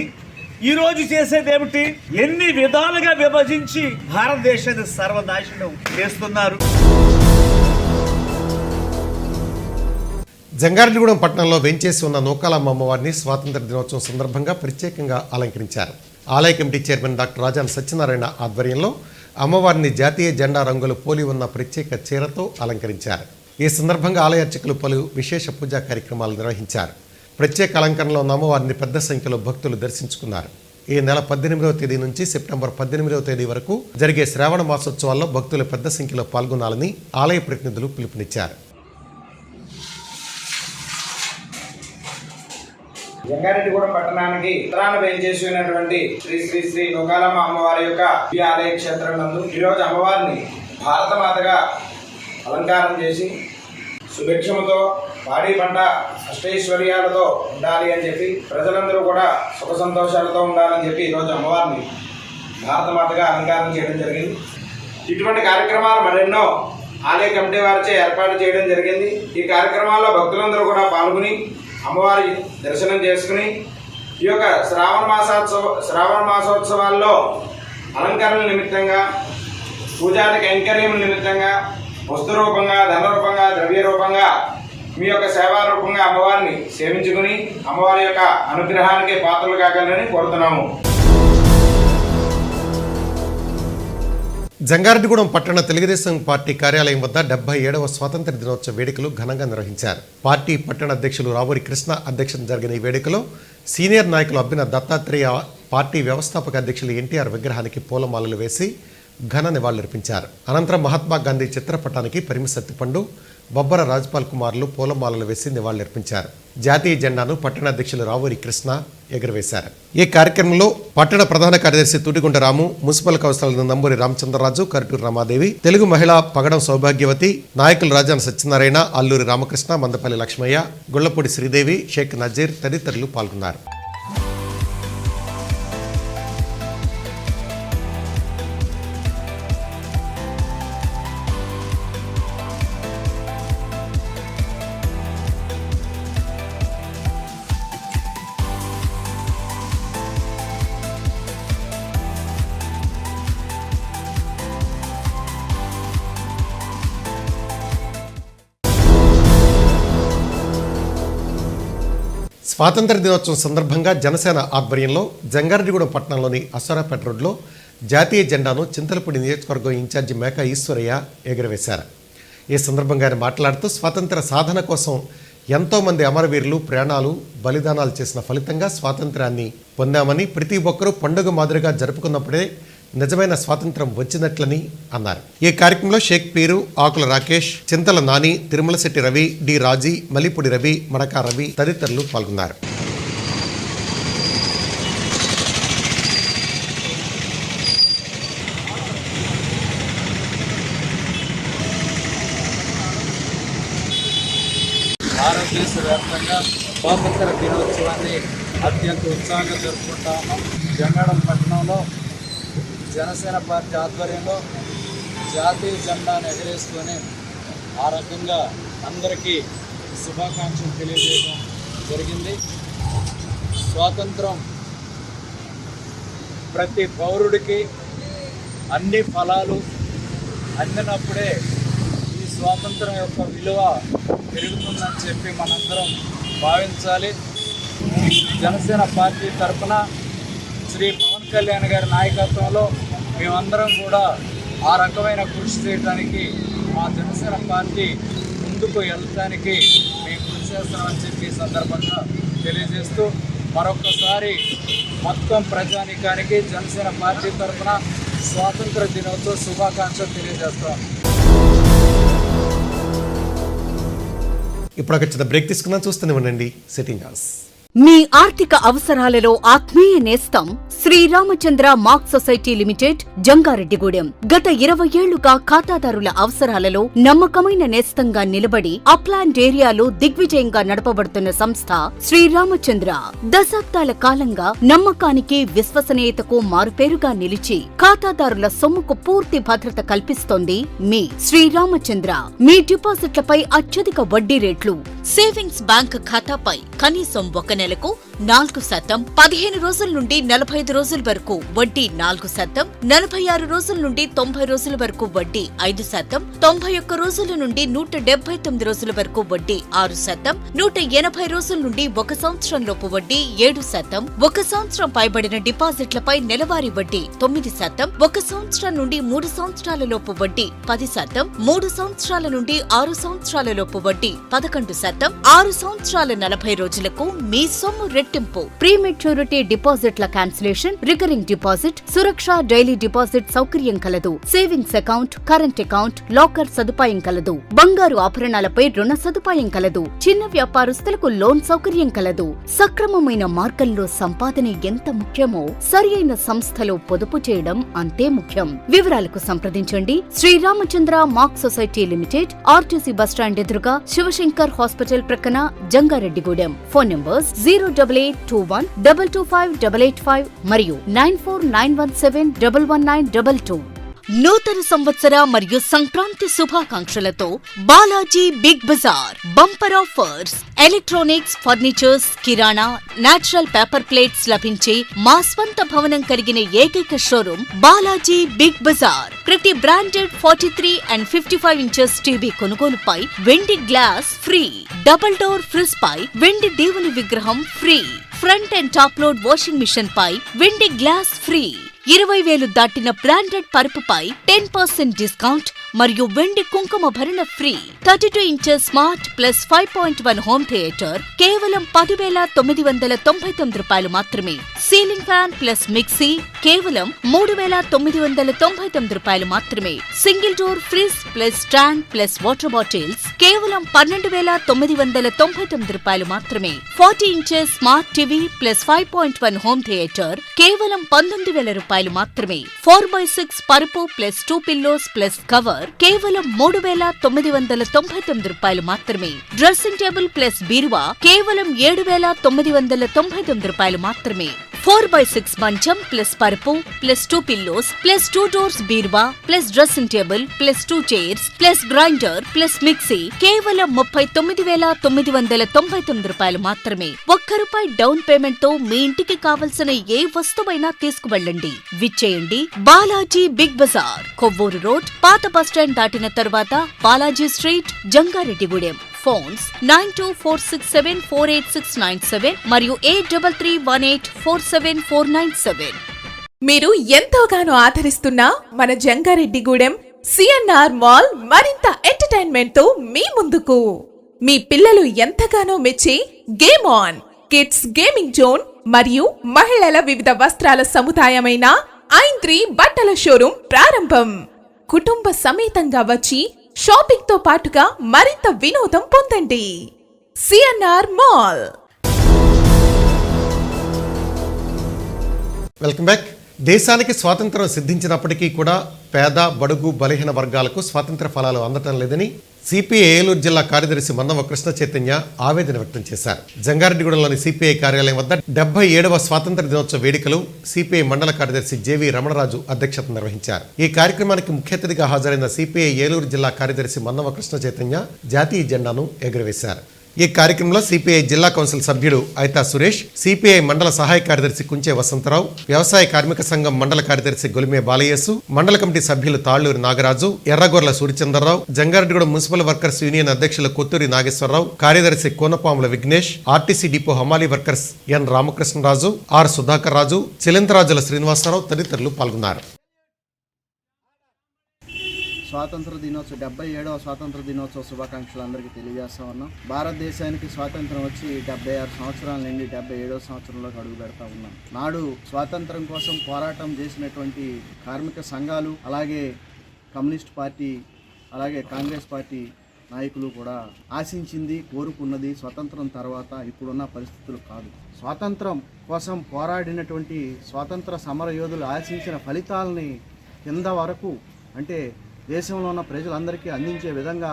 ఈ రోజు చేసేది ఏమిటి? ఎన్ని విధాలుగా విభజించి భారతదేశాన్ని సర్వనాశనం చేస్తున్నారు. జంగారెడ్డిగూడెం పట్టణంలో వెంచేసి ఉన్న నూకాలమ్మ అమ్మవారిని స్వాతంత్ర దినోత్సవం సందర్భంగా ప్రత్యేకంగా అలంకరించారు. ఆలయ committee chairman doctor Rajan Satyanarayana ఆధ్వర్యంలో అమ్మవారిని జాతీయ జెండా రంగులు పోలి ఉన్న ప్రత్యేక చీరతో అలంకరించారు. ఈ సందర్భంగా ఆలయ అర్చకులు పలు విశేష పూజా కార్యక్రమాలు నిర్వహించారు. ప్రత్యేక అలంకరణలో ఉన్న అమ్మవారిని పెద్ద సంఖ్యలో భక్తులు దర్శించుకున్నారు. ఈ నెల 18వ తేదీ నుంచి సెప్టెంబర్ 18వ తేదీ వరకు జరిగే శ్రావణ మాసోత్సవాల్లో భక్తులు పెద్ద సంఖ్యలో పాల్గొనాలని ఆలయ ప్రతినిధులు పిలుపునిచ్చారు. జంగారెడ్డిగూడెం పట్టణానికి ఉత్తరాన వేయించేసినటువంటి శ్రీ శ్రీ శ్రీ నూకాలమ్మ అమ్మవారి యొక్క ఈ ఆలయ క్షేత్రం నందు ఈరోజు అమ్మవారిని భారతమాతగా అలంకారం చేసి సుభిక్షముతో పాడి పంట అష్టైశ్వర్యాలతో ఉండాలి అని చెప్పి ప్రజలందరూ కూడా సుఖ సంతోషాలతో ఉండాలని చెప్పి ఈరోజు అమ్మవారిని భారతమాతగా అలంకారం చేయడం జరిగింది. ఇటువంటి కార్యక్రమాలు మరెన్నో ఆలయ కమిటీ వారిచే ఏర్పాటు చేయడం జరిగింది. ఈ కార్యక్రమాల్లో భక్తులందరూ కూడా పాల్గొని అమ్మవారి దర్శనం చేసుకుని ఈ యొక్క శ్రావణ మాసోత్సవాల్లో అలంకరణ నిమిత్తంగా, పూజాది కైంకర్యం నిమిత్తంగా వస్తు రూపంగా, ధన రూపంగా, ద్రవ్య రూపంగా, మీ యొక్క సేవా రూపంగా అమ్మవారిని సేవించుకుని అమ్మవారి యొక్క అనుగ్రహానికి పాత్రలు కాగలరని కోరుతున్నాము. జంగారెడ్డిగూడెం పట్టణ తెలుగుదేశం పార్టీ కార్యాలయం వద్ద 77వ స్వాతంత్ర దినోత్సవ వేడుకలు ఘనంగా నిర్వహించారు. పార్టీ పట్టణ అధ్యక్షులు రావూరి కృష్ణ అధ్యక్షతన జరిగిన ఈ వేడుకలో సీనియర్ నాయకులు అబ్బిన దత్తాత్రేయ, పార్టీ వ్యవస్థాపక అధ్యక్షులు ఎన్టీఆర్ విగ్రహానికి పూలమాలలు వేసి ఘన నివాళులర్పించారు. అనంతరం మహాత్మా గాంధీ చిత్రపటానికి పరిమిసత్తిపండు, బొబ్బర రాజ్పాల్ కుమార్లు పూలమాలలు వేసి నివాళులర్పించారు. జాతీయ జెండాను పట్టణ అధ్యక్షులు రావూరి కృష్ణ ఎగురవేశారు. ఈ కార్యక్రమంలో పట్టణ ప్రధాన కార్యదర్శి తుడిగుండ రాము, మున్సిపల్ కౌన్సిలర్ నంబూరి రామచంద్రరాజు, కరటూరు రమాదేవి, తెలుగు మహిళా పగడం సౌభాగ్యవతి, నాయకులు రాజాన్ సత్యనారాయణ, అల్లూరి రామకృష్ణ, మందపల్లి లక్ష్మయ్య, గుళ్లపూడి శ్రీదేవి, షేక్ నజీర్ తదితరులు పాల్గొన్నారు. స్వాతంత్ర దినోత్సవం సందర్భంగా జనసేన ఆధ్వర్యంలో జంగారెడ్డిగూడెం పట్టణంలోని అశ్వరాపేట రోడ్లో జాతీయ జెండాను చింతలపూడి నియోజకవర్గం ఇన్ఛార్జి మేక ఈశ్వరయ్య ఎగురవేశారు. ఈ సందర్భంగా ఆయన మాట్లాడుతూ స్వాతంత్ర సాధన కోసం ఎంతోమంది అమరవీరులు ప్రాణాలు బలిదానాలు చేసిన ఫలితంగా స్వాతంత్రాన్ని పొందామని, ప్రతి ఒక్కరూ పండుగ మాదిరిగా జరుపుకున్నప్పుడే నిజమైన స్వాతంత్రం వచ్చినట్లని అన్నారు. ఈ కార్యక్రమంలో షేక్ పీరు, ఆకుల రాకేష్, చింతల నాని, తిరుమలశెట్టి రవి, డి రాజీ, మల్లిపూడి రవి, మడకా రవి తదితరులు పాల్గొన్నారు. భారతదేశ వ్యాప్తంగా స్వాతంత్ర దినోత్సవాన్ని అత్యంత ఉత్సాహంగా జరుపుకుంటాము. జంగారెడ్డిగూడెం పట్టణంలో జనసేన పార్టీ ఆధ్వర్యంలో జాతీయ జెండాను ఎగరేసుకొని ఆ రకంగా అందరికీ శుభాకాంక్షలు తెలియజేయడం జరిగింది. స్వాతంత్రం ప్రతి పౌరుడికి అన్ని ఫలాలు అందినప్పుడే ఈ స్వాతంత్రం యొక్క విలువ పెరుగుతుందని చెప్పి మనందరం భావించాలి. జనసేన పార్టీ తరఫున శ్రీ పవన్ కళ్యాణ్ గారి నాయకత్వంలో మేమందరం కూడా ఆ రకమైన కృషి చేయడానికి, మా జనసేన పార్టీ ముందుకు వెళ్ళడానికి మేము కృషి చేస్తామని చెప్పి ఈ సందర్భంగా తెలియజేస్తూ మరొకసారి మొత్తం ప్రజానీకానికి జనసేన పార్టీ తరఫున స్వాతంత్ర దినోత్సవ శుభాకాంక్షలు తెలియజేస్తాం. ఇప్పుడు ఒక చిన్న బ్రేక్ తీసుకుందాం. చూస్తూనే ఉండండి సిట్టింగ్ హౌస్. మీ ఆర్థిక అవసరాలలో ఆత్మీయ నేస్తం Sriramachandra mark society limited, Jangareddygudem. గత 20 ఏళ్లుగా ఖాతాదారుల అవసరాలలో నమ్మకమైన నేస్తంగా నిలబడి అప్లాండ్ ఏరియాలో దిగ్విజయంగా నడపబడుతున్న సంస్థ శ్రీరామచంద్ర. దశాబ్దాల కాలంగా నమ్మకానికి, విశ్వసనీయతకు మారుపేరుగా నిలిచి ఖాతాదారుల సొమ్ముకు పూర్తి భద్రత కల్పిస్తోంది మీ శ్రీరామచంద్ర. మీ డిపాజిట్లపై అత్యధిక వడ్డీ రేట్లు, సేవింగ్స్ బ్యాంక్ ఖాతాపై కనీసం 1 నెలకు 4%, 15 రోజుల నుండి 45 రోజుల వరకు వడ్డీ 4%, 46 రోజుల నుండి 90 రోజుల వరకు వడ్డీ 5%, 91 రోజుల నుండి 179 రోజుల వరకు వడ్డీ 6%, 180 రోజుల నుండి 1 సంవత్సరంలోపు వడ్డీ 7%, 1 సంవత్సరం పైబడిన డిపాజిట్లపై నెలవారీ వడ్డీ 9%, 1 సంవత్సరం నుండి 3 సంవత్సరాల లోపు వడ్డీ 10%, 3 సంవత్సరాల నుండి 6 సంవత్సరాల లోపు వడ్డీ 11%, 6 సంవత్సరాల 40 రోజులకు మీ సొమ్ము రెట్టింపు. ప్రీమెచ్యూరిటీ డిపాజిట్ల క్యాన్సిలేషన్, రికరింగ్ డిపాజిట్, సురక్ష డైలీ డిపాజిట్ సౌకర్యం కలదు. Savings account, current account, locker సదుపాయం కలదు. బంగారు ఆభరణాలపై రుణ సదుపాయం కలదు. చిన్న వ్యాపారస్తులకు లోన్ సౌకర్యం కలదు. సక్రమమైన మార్గంలో సంపాదన ఎంత ముఖ్యమో సరియైన సంస్థలో పొదుపు చేయడం అంతే ముఖ్యం. వివరాలకు సంప్రదించండి Sriramachandra mark society limited, RTC bus stand ఎదురుగా, శివశంకర్ హాస్పిటల్ ప్రక్కన, జంగారెడ్డిగూడెం. ఫోన్ నంబర్స్ 08821 225 885 మరియు 949171 11922. నూతన సంవత్సర మరియు సంక్రాంతి శుభాకాంక్షలతో Balaji Big Bazaar bumper offers. Electronics, furnitures, కిరాణా, నేచురల్ పేపర్ ప్లేట్స్ లభించే మా స్వంత భవనం కలిగిన ఏకైక షోరూం బాలాజీ బిగ్ బజార్. ప్రతి బ్రాండెడ్ 43 and 55 ఇంచెస్ టీవీ కొనుగోలుపై వెండి glass free. Double door fridge పై వెండి దేవుని విగ్రహం free. Front and top load washing machine పై వెండి గ్లాస్ ఫ్రీ. 20,000 దాటిన బ్రాండెడ్ పరుపుపై 10% డిస్కౌంట్ మరియు వెండి కుంకుమ భరణ free. 32 inches smart plus 5.1 home theatre కేవలం 10,999 రూపాయలు మాత్రమే. సీలింగ్ ఫ్యాన్ ప్లస్ మిక్సీ కేవలం 3,999 రూపాయలు మాత్రమే. Single door fridge plus stand plus water bottles కేవలం 12,999 రూపాయలు మాత్రమే. 40 inches smart TV plus 5.1 home theatre కేవలం 19,000 రూపాయలు మాత్రమే. 4x6 పరుపు ప్లస్ 2 పిల్లోస్ ప్లస్ కవర్ కేవలం 3,999 రూపాయలు మాత్రమే. డ్రెస్సింగ్ టేబుల్ ప్లస్ బీరువా కేవలం 7,999 రూపాయలు మాత్రమే. 4x6 మంచం ప్లస్ పరుపు ప్లస్ 2 పిల్లోస్ ప్లస్ 2 డోర్స్ బీరువా plus dressing table plus 2 chairs plus grinder plus mixie కేవలం 39,999 రూపాయలు మాత్రమే. ₹1 డౌన్ పేమెంట్ తో మీ ఇంటికి కావలసిన ఏ వస్తువైనా తీసుకువెళ్ళండి. విచ్చేయండి బాలాజీ బిగ్ బజార్, కొవ్వూరు రోడ్, పాత బస్టాండ్ దాటిన తరువాత, బాలాజీ స్ట్రీట్, జంగారెడ్డిగూడెం. ఫోన్స్ 9246748697 మరియు 8331847497. మీరు ఎంతోగానో ఆదరిస్తున్న మన జంగారెడ్డిగూడెం సిఎన్ఆర్ మాల్ మరింత ఎంటర్టైన్మెంట్ తో మీ ముందుకు. మీ పిల్లలు ఎంతగానో మెచ్చే game on kids gaming zone మరియు మహిళల వివిధ వస్త్రాల సముదాయమైన ఐంత్రి బట్టల షోరూం ప్రారంభం. కుటుంబ సమేతంగా వచ్చి షాపింగ్ తో పాటుగా మరింత వినోదం పొందండి. CNR mall. Welcome back. దేశానికి స్వాతంత్రం సిద్ధించినప్పటికీ కూడా పేద, బడుగు, బలహీన వర్గాలకు స్వాతంత్ర ఫలాలు అందటం లేదని సిపిఐ ఏలూరు జిల్లా కార్యదర్శి మన్నవ కృష్ణ చైతన్య ఆవేదన వ్యక్తం చేశారు. జంగారెడ్డిగూడెంలోని సిపిఐ కార్యాలయం వద్ద 77వ స్వాతంత్ర దినోత్సవ వేడుకలు సిపిఐ మండల కార్యదర్శి జేవి రమణరాజు అధ్యక్షతన నిర్వహించారు. ఈ కార్యక్రమానికి ముఖ్య అతిథిగా హాజరైన సిపిఐ ఏలూరు జిల్లా కార్యదర్శి మన్నవ కృష్ణ చైతన్య జాతీయ జెండాను ఎగురవేశారు. ఈ కార్యక్రమంలో సిపిఐ జిల్లా కౌన్సిల్ సభ్యుడు ఐతా సురేష్, సిపిఐ మండల సహాయ కార్యదర్శి కుంచే వసంతరావు, వ్యవసాయ కార్మిక సంఘం మండల కార్యదర్శి గొలిమే బాలయేసు, మండల కమిటీ సభ్యులు Talluri Nagaraju, Erragorla Suryachandrarao, Jangareddygudem municipal workers union అధ్యక్షులు కొత్తూరి నాగేశ్వరరావు, కార్యదర్శి కోనపాముల విఘ్నేష్, ఆర్టీసీ డిపో హమాలీ workers N Ramakrishnaraju, R Sudhakar Raju, Chilantharajula Srinivasarao తదితరులు పాల్గొన్నారు. స్వాతంత్ర దినోత్సవం 77వ స్వాతంత్ర దినోత్సవ శుభాకాంక్షలు అందరికీ తెలియజేస్తా ఉన్నాం. భారతదేశానికి స్వాతంత్రం వచ్చి 76 సంవత్సరాల నుండి 77వ సంవత్సరంలోకి అడుగు పెడతా ఉన్నాం. నాడు స్వాతంత్రం కోసం పోరాటం చేసినటువంటి కార్మిక సంఘాలు, అలాగే కమ్యూనిస్ట్ పార్టీ, అలాగే కాంగ్రెస్ పార్టీ నాయకులు కూడా ఆశించింది, కోరుకున్నది స్వాతంత్రం తర్వాత ఇప్పుడున్న పరిస్థితులు కాదు. స్వాతంత్రం కోసం పోరాడినటువంటి స్వాతంత్ర సమర యోధులు ఆశించిన ఫలితాలని కింద వరకు అంటే దేశంలో ఉన్న ప్రజలందరికీ అందించే విధంగా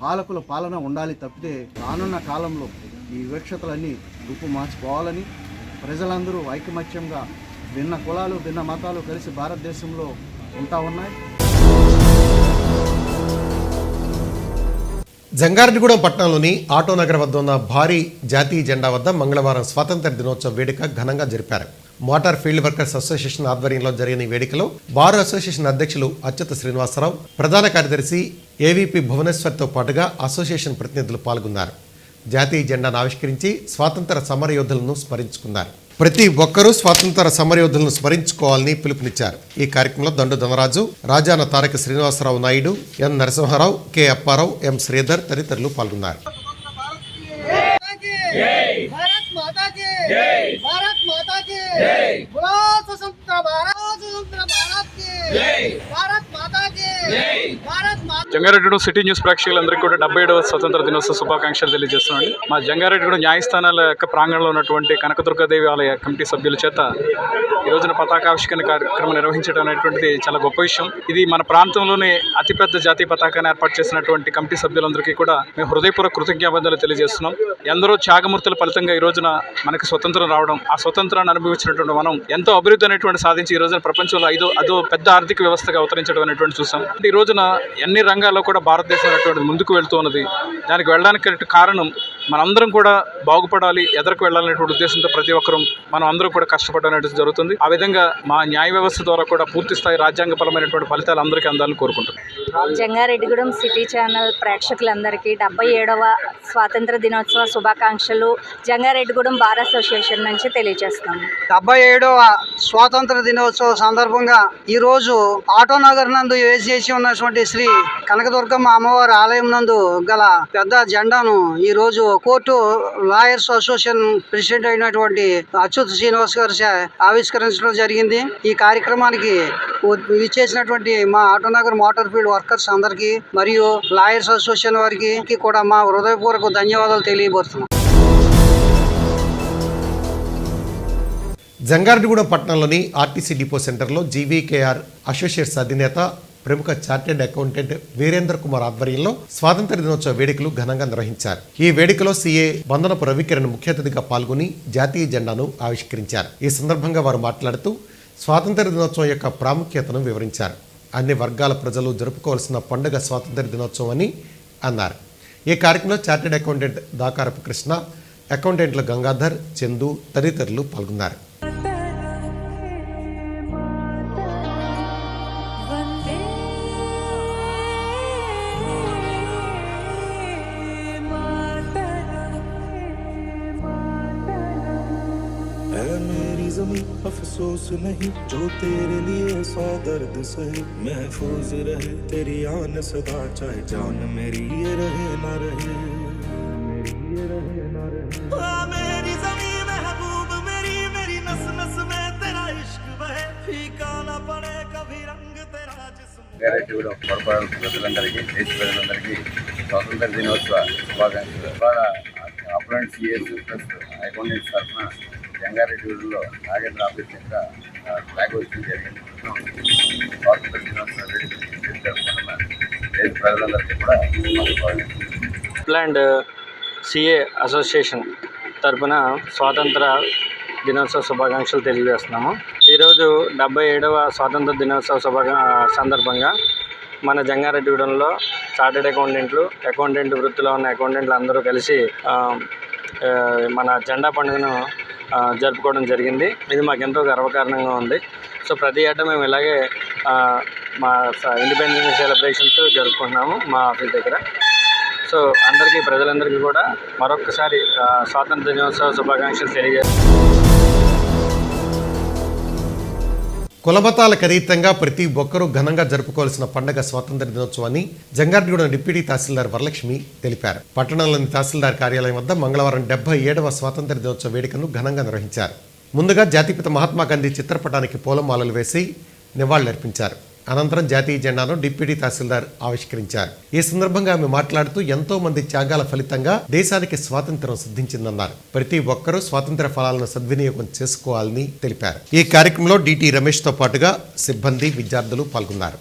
పాలకుల పాలన ఉండాలి తప్పితే రానున్న కాలంలో ఈ వివక్షతలన్నీ రూపుమార్చుకోవాలని ప్రజలందరూ ఐకమత్యంగా భిన్న కులాలు భిన్న మతాలు కలిసి భారతదేశంలో ఉంటా ఉన్నాయి. జంగారెడ్డిగూడెం పట్టణంలోని ఆటోనగర్ వద్ద ఉన్న భారీ జాతీయ జెండా వద్ద మంగళవారం స్వాతంత్ర దినోత్సవ వేడుక ఘనంగా జరిపారు. మోటార్ ఫీల్డ్ వర్కర్స్ అసోసియేషన్ ఆధ్వర్యంలో జరిగిన ఈ వేడుకలో బార్ అసోసియేషన్ అధ్యక్షులు అచ్యుత శ్రీనివాసరావు, ప్రధాన కార్యదర్శి ఏవీపీ భువనేశ్వర్తో పాటుగా అసోసియేషన్ ప్రతినిధులు పాల్గొన్నారు. జాతీయ జెండాను ఆవిష్కరించి స్వాతంత్ర సమరయోధులను స్మరించుకున్నారు. ప్రతి ఒక్కరూ స్వాతంత్ర సమరయోధులను స్మరించుకోవాలని పిలుపునిచ్చారు. ఈ కార్యక్రమంలో దండు ధనరాజు, రాజాన తారక శ్రీనివాసరావు నాయుడు, ఎన్ నరసింహారావు, కె అప్పారావు, ఎం శ్రీధర్ తదితరులు పాల్గొన్నారు. జంగారెడ్డిగూడెం సిటీ న్యూస్ ప్రేక్షకులందరికీ కూడా 77వ స్వతంత్ర దినోత్సవ శుభాకాంక్షలు తెలియజేస్తున్నాను. మా జంగారెడ్డిగూడెం న్యాయస్థానాల యొక్క ప్రాంగణంలో ఉన్నటువంటి కనకదుర్గాదేవి ఆలయ కమిటీ సభ్యుల చేత ఈ రోజున పతాకావిష్కరణ కార్యక్రమం నిర్వహించడం అనేటువంటిది చాలా గొప్ప విషయం. ఇది మన ప్రాంతంలోనే అతిపెద్ద జాతీయ పతాకాన్ని ఏర్పాటు చేసినటువంటి కమిటీ సభ్యులందరికీ కూడా మేము హృదయపూర్వక కృతజ్ఞాపనలు తెలియజేస్తున్నాం. ఎందరో త్యాగమూర్తుల ఫలితంగా ఈ రోజున మనకి స్వతంత్రం రావడం, ఆ స్వతంత్రాన్ని అనుభవించినటువంటి మనం ఎంతో అభివృద్ధి అనేటువంటి సాధించి ఈ రోజున ప్రపంచంలో అదో పెద్ద ఆర్థిక వ్యవస్థగా అవతరించడం అనేటువంటి చూసాం. ఈ రోజున అన్ని రంగాల్లో కూడా భారతదేశం అనేటువంటి ముందుకు వెళ్తూ ఉన్నది. దానికి వెళ్ళడానికి కారణం మనందరం కూడా బాగుపడాలి, ఎదరకు వెళ్ళాలనేటువంటి ఉద్దేశంతో ప్రతి ఒక్కరూ మనం అందరం కూడా కష్టపడడం అనేది జరుగుతుంది. ఆ విధంగా మా న్యాయ వ్యవస్థ ద్వారా కూడా పూర్తి స్థాయి రాజ్యాంగపరమైనటువంటి ఫలితాలు అందరికీ అందాలని కోరుకుంటున్నాం. జంగారెడ్డిగూడెం సిటీ ఛానల్ ప్రేక్షకులందరికీ 77వ స్వాతంత్ర దినోత్సవ శుభాకాంక్షలు జంగారెడ్డిగూడెం బార్ అసోసియేషన్ నుంచి తెలియజేస్తాము. 77వ స్వాతంత్ర దినోత్సవ సందర్భంగా ఈ రోజు ఆటోనగర్ నందు వేసి ఉన్నటువంటి శ్రీ కనకదుర్గమ్మ అమ్మవారి ఆలయం నందు గల పెద్ద జెండాను ఈ రోజు కోర్టు లాయర్స్ అసోసియేషన్ ప్రెసిడెంట్ అయినటువంటి అచ్యుత్ శ్రీనివాస్ గారు ఆవిష్కరించడం జరిగింది. ఈ కార్యక్రమానికి ఇచ్చేసినటువంటి మా ఆటోనగర్ మోటార్ ఫీల్డ్ వర్కర్స్ అందరికీ మరియు లాయర్స్ అసోసియేషన్ వారికి కూడా మా హృదయపూర్వక ధన్యవాదాలు తెలియబడుతున్నాం. జంగారెడ్డిగూడెం పట్టణంలోని ఆర్టీసీ డిపో సెంటర్లో జీవీకేఆర్ అసోసియేట్స్ అధినేత ప్రముఖ చార్టెడ్ అకౌంటెంట్ వీరేంద్ర కుమార్ ఆధ్వర్యంలో స్వాతంత్ర దినోత్సవ వేడుకలు ఘనంగా నిర్వహించారు. ఈ వేడుకలో సీఏ బంధనపు రవికిరణ్ ముఖ్య అతిథిగా పాల్గొని జాతీయ జెండాను ఆవిష్కరించారు. ఈ సందర్భంగా వారు మాట్లాడుతూ స్వాతంత్ర దినోత్సవం యొక్క ప్రాముఖ్యతను వివరించారు. అన్ని వర్గాల ప్రజలు జరుపుకోవాల్సిన పండుగ స్వాతంత్ర దినోత్సవం అని అన్నారు. ఈ కార్యక్రమంలో చార్టెడ్ అకౌంటెంట్ దాకారపు కృష్ణ, అకౌంటెంట్లు గంగాధర్, చందు తదితరులు పాల్గొన్నారు. अफसोस नहीं जो तेरे लिए सौ दर्द सहे, महफूज रहे तेरी आन सदा, चाहे जान मेरी ये रहे ना रहे, मेरी ये रहे ना रहे। मेरी ज़मीन महबूब मेरी, मेरी नस नस में तेरा इश्क बहे, फीका ना पड़े कभी रंग तेरा जिस्म। జంగారెడ్డిగూడెం పొరపాటు ప్రజలందరికీ, దేశ ప్రజలందరికీ స్వాతంత్ర దినోత్సవ శుభాకాంక్షలు. ఇవాళ అప్లైంట్ సిఎస్ ప్లస్ అకౌంటెంట్స్ తరఫున జంగారెడ్డిగూడెంలో నాగేంద్ర ఆఫీస్ దగ్గర ఫ్లాగ్ హోస్టింగ్ జరిగింది. స్వాతంత్ర దినోత్సవ వేడుకలు జరుపుకుంటున్న దేశ ప్రజలందరికీ కూడా అండ్ సిఏ అసోసియేషన్ తరపున స్వాతంత్ర దినోత్సవ శుభాకాంక్షలు తెలియజేస్తున్నాము. ఈరోజు 77వ స్వాతంత్ర దినోత్సవ సందర్భంగా మన జంగారెడ్డిగూడెంలో చార్టెడ్ అకౌంటెంట్ వృత్తిలో ఉన్న అకౌంటెంట్లు అందరూ కలిసి మన జెండా పండుగను జరుపుకోవడం జరిగింది. ఇది మాకు ఎంతో గర్వకారణంగా ఉంది. సో ప్రతి ఏటా మేము ఇలాగే మా ఇండిపెండెన్స్ సెలబ్రేషన్స్ జరుపుకుంటున్నాము మా ఆఫీస్ దగ్గర. సో ప్రజలందరికీ కూడా మరొకసారి స్వాతంత్ర దినోత్సవ శుభాకాంక్షలు తెలియజేస్తున్నాము. కులమతాలకు అతీతంగా ప్రతి ఒక్కరూ ఘనంగా జరుపుకోవాల్సిన పండుగ స్వాతంత్ర దినోత్సవాన్ని జంగారెడ్డిగూడెం డిప్యూటీ తహసీల్దార్ వరలక్ష్మి తెలిపారు. పట్టణంలోని తహసీల్దార్ కార్యాలయం వద్ద మంగళవారం 77వ స్వాతంత్ర దినోత్సవ వేడుకను ఘనంగా నిర్వహించారు. ముందుగా జాతిపిత మహాత్మాగాంధీ చిత్రపటానికి పూలమాలలు వేసి నివాళులర్పించారు. అనంతరం జాతీయ జెండాను డిప్యూటీ తహసీల్దార్ ఆవిష్కరించారు. ఈ సందర్భంగా ఆమె మాట్లాడుతూ ఎంతో మంది త్యాగాల ఫలితంగా దేశానికి స్వాతంత్ర్యం సిద్ధించిందన్నారు. ప్రతి ఒక్కరూ స్వాతంత్ర ఫలాలను సద్వినియోగం చేసుకోవాలని తెలిపారు. ఈ కార్యక్రమంలో డిటి రమేష్ తో పాటుగా సిబ్బంది, విద్యార్థులు పాల్గొన్నారు.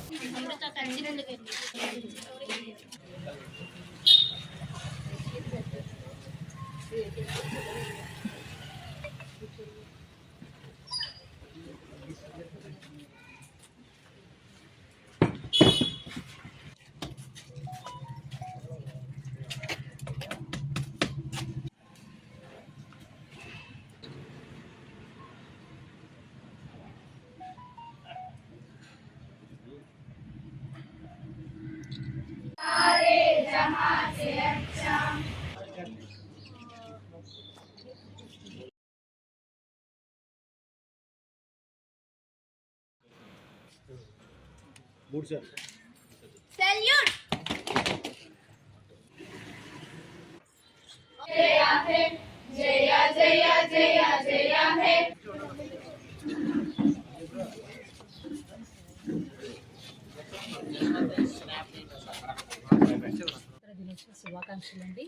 శుభాకాంక్షలు అండి.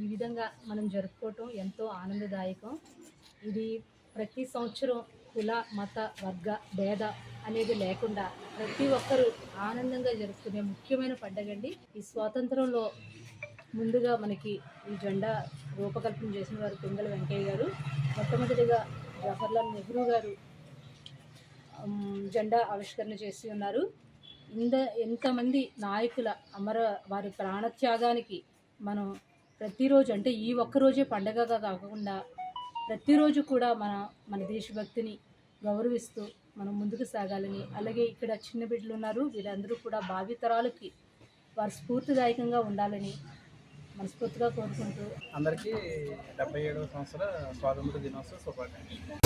ఈ విధంగా మనం జరుపుకోవటం ఎంతో ఆనందదాయకం. ఇది ప్రతి సంవత్సరం కుల, మత, వర్గ భేద అనేది లేకుండా ప్రతి ఒక్కరూ ఆనందంగా జరుపుకునే ముఖ్యమైన పండుగ అండి. ఈ స్వాతంత్రంలో ముందుగా మనకి ఈ జెండా రూపకల్పన చేసిన వారు పింగళ వెంకయ్య గారు. మొట్టమొదటిగా జవహర్లాల్ నెహ్రూ గారు జెండా ఆవిష్కరణ చేసి ఉన్నారు. ఎంతమంది నాయకుల వారి ప్రాణత్యాగానికి మనం ప్రతిరోజు, అంటే ఈ ఒక్కరోజే పండగగా కాకుండా ప్రతిరోజు కూడా మన దేశభక్తిని గౌరవిస్తూ మనం ముందుకు సాగాలని, అలాగే ఇక్కడ చిన్న బిడ్డలు ఉన్నారు, వీరందరూ కూడా భావితరాలకి వారు స్ఫూర్తిదాయకంగా ఉండాలని మనస్ఫూర్తిగా కోరుకుంటూ అందరికీ 77వ సంవత్సర స్వాతంత్ర దినోత్సవ శుభాకాంక్షలు.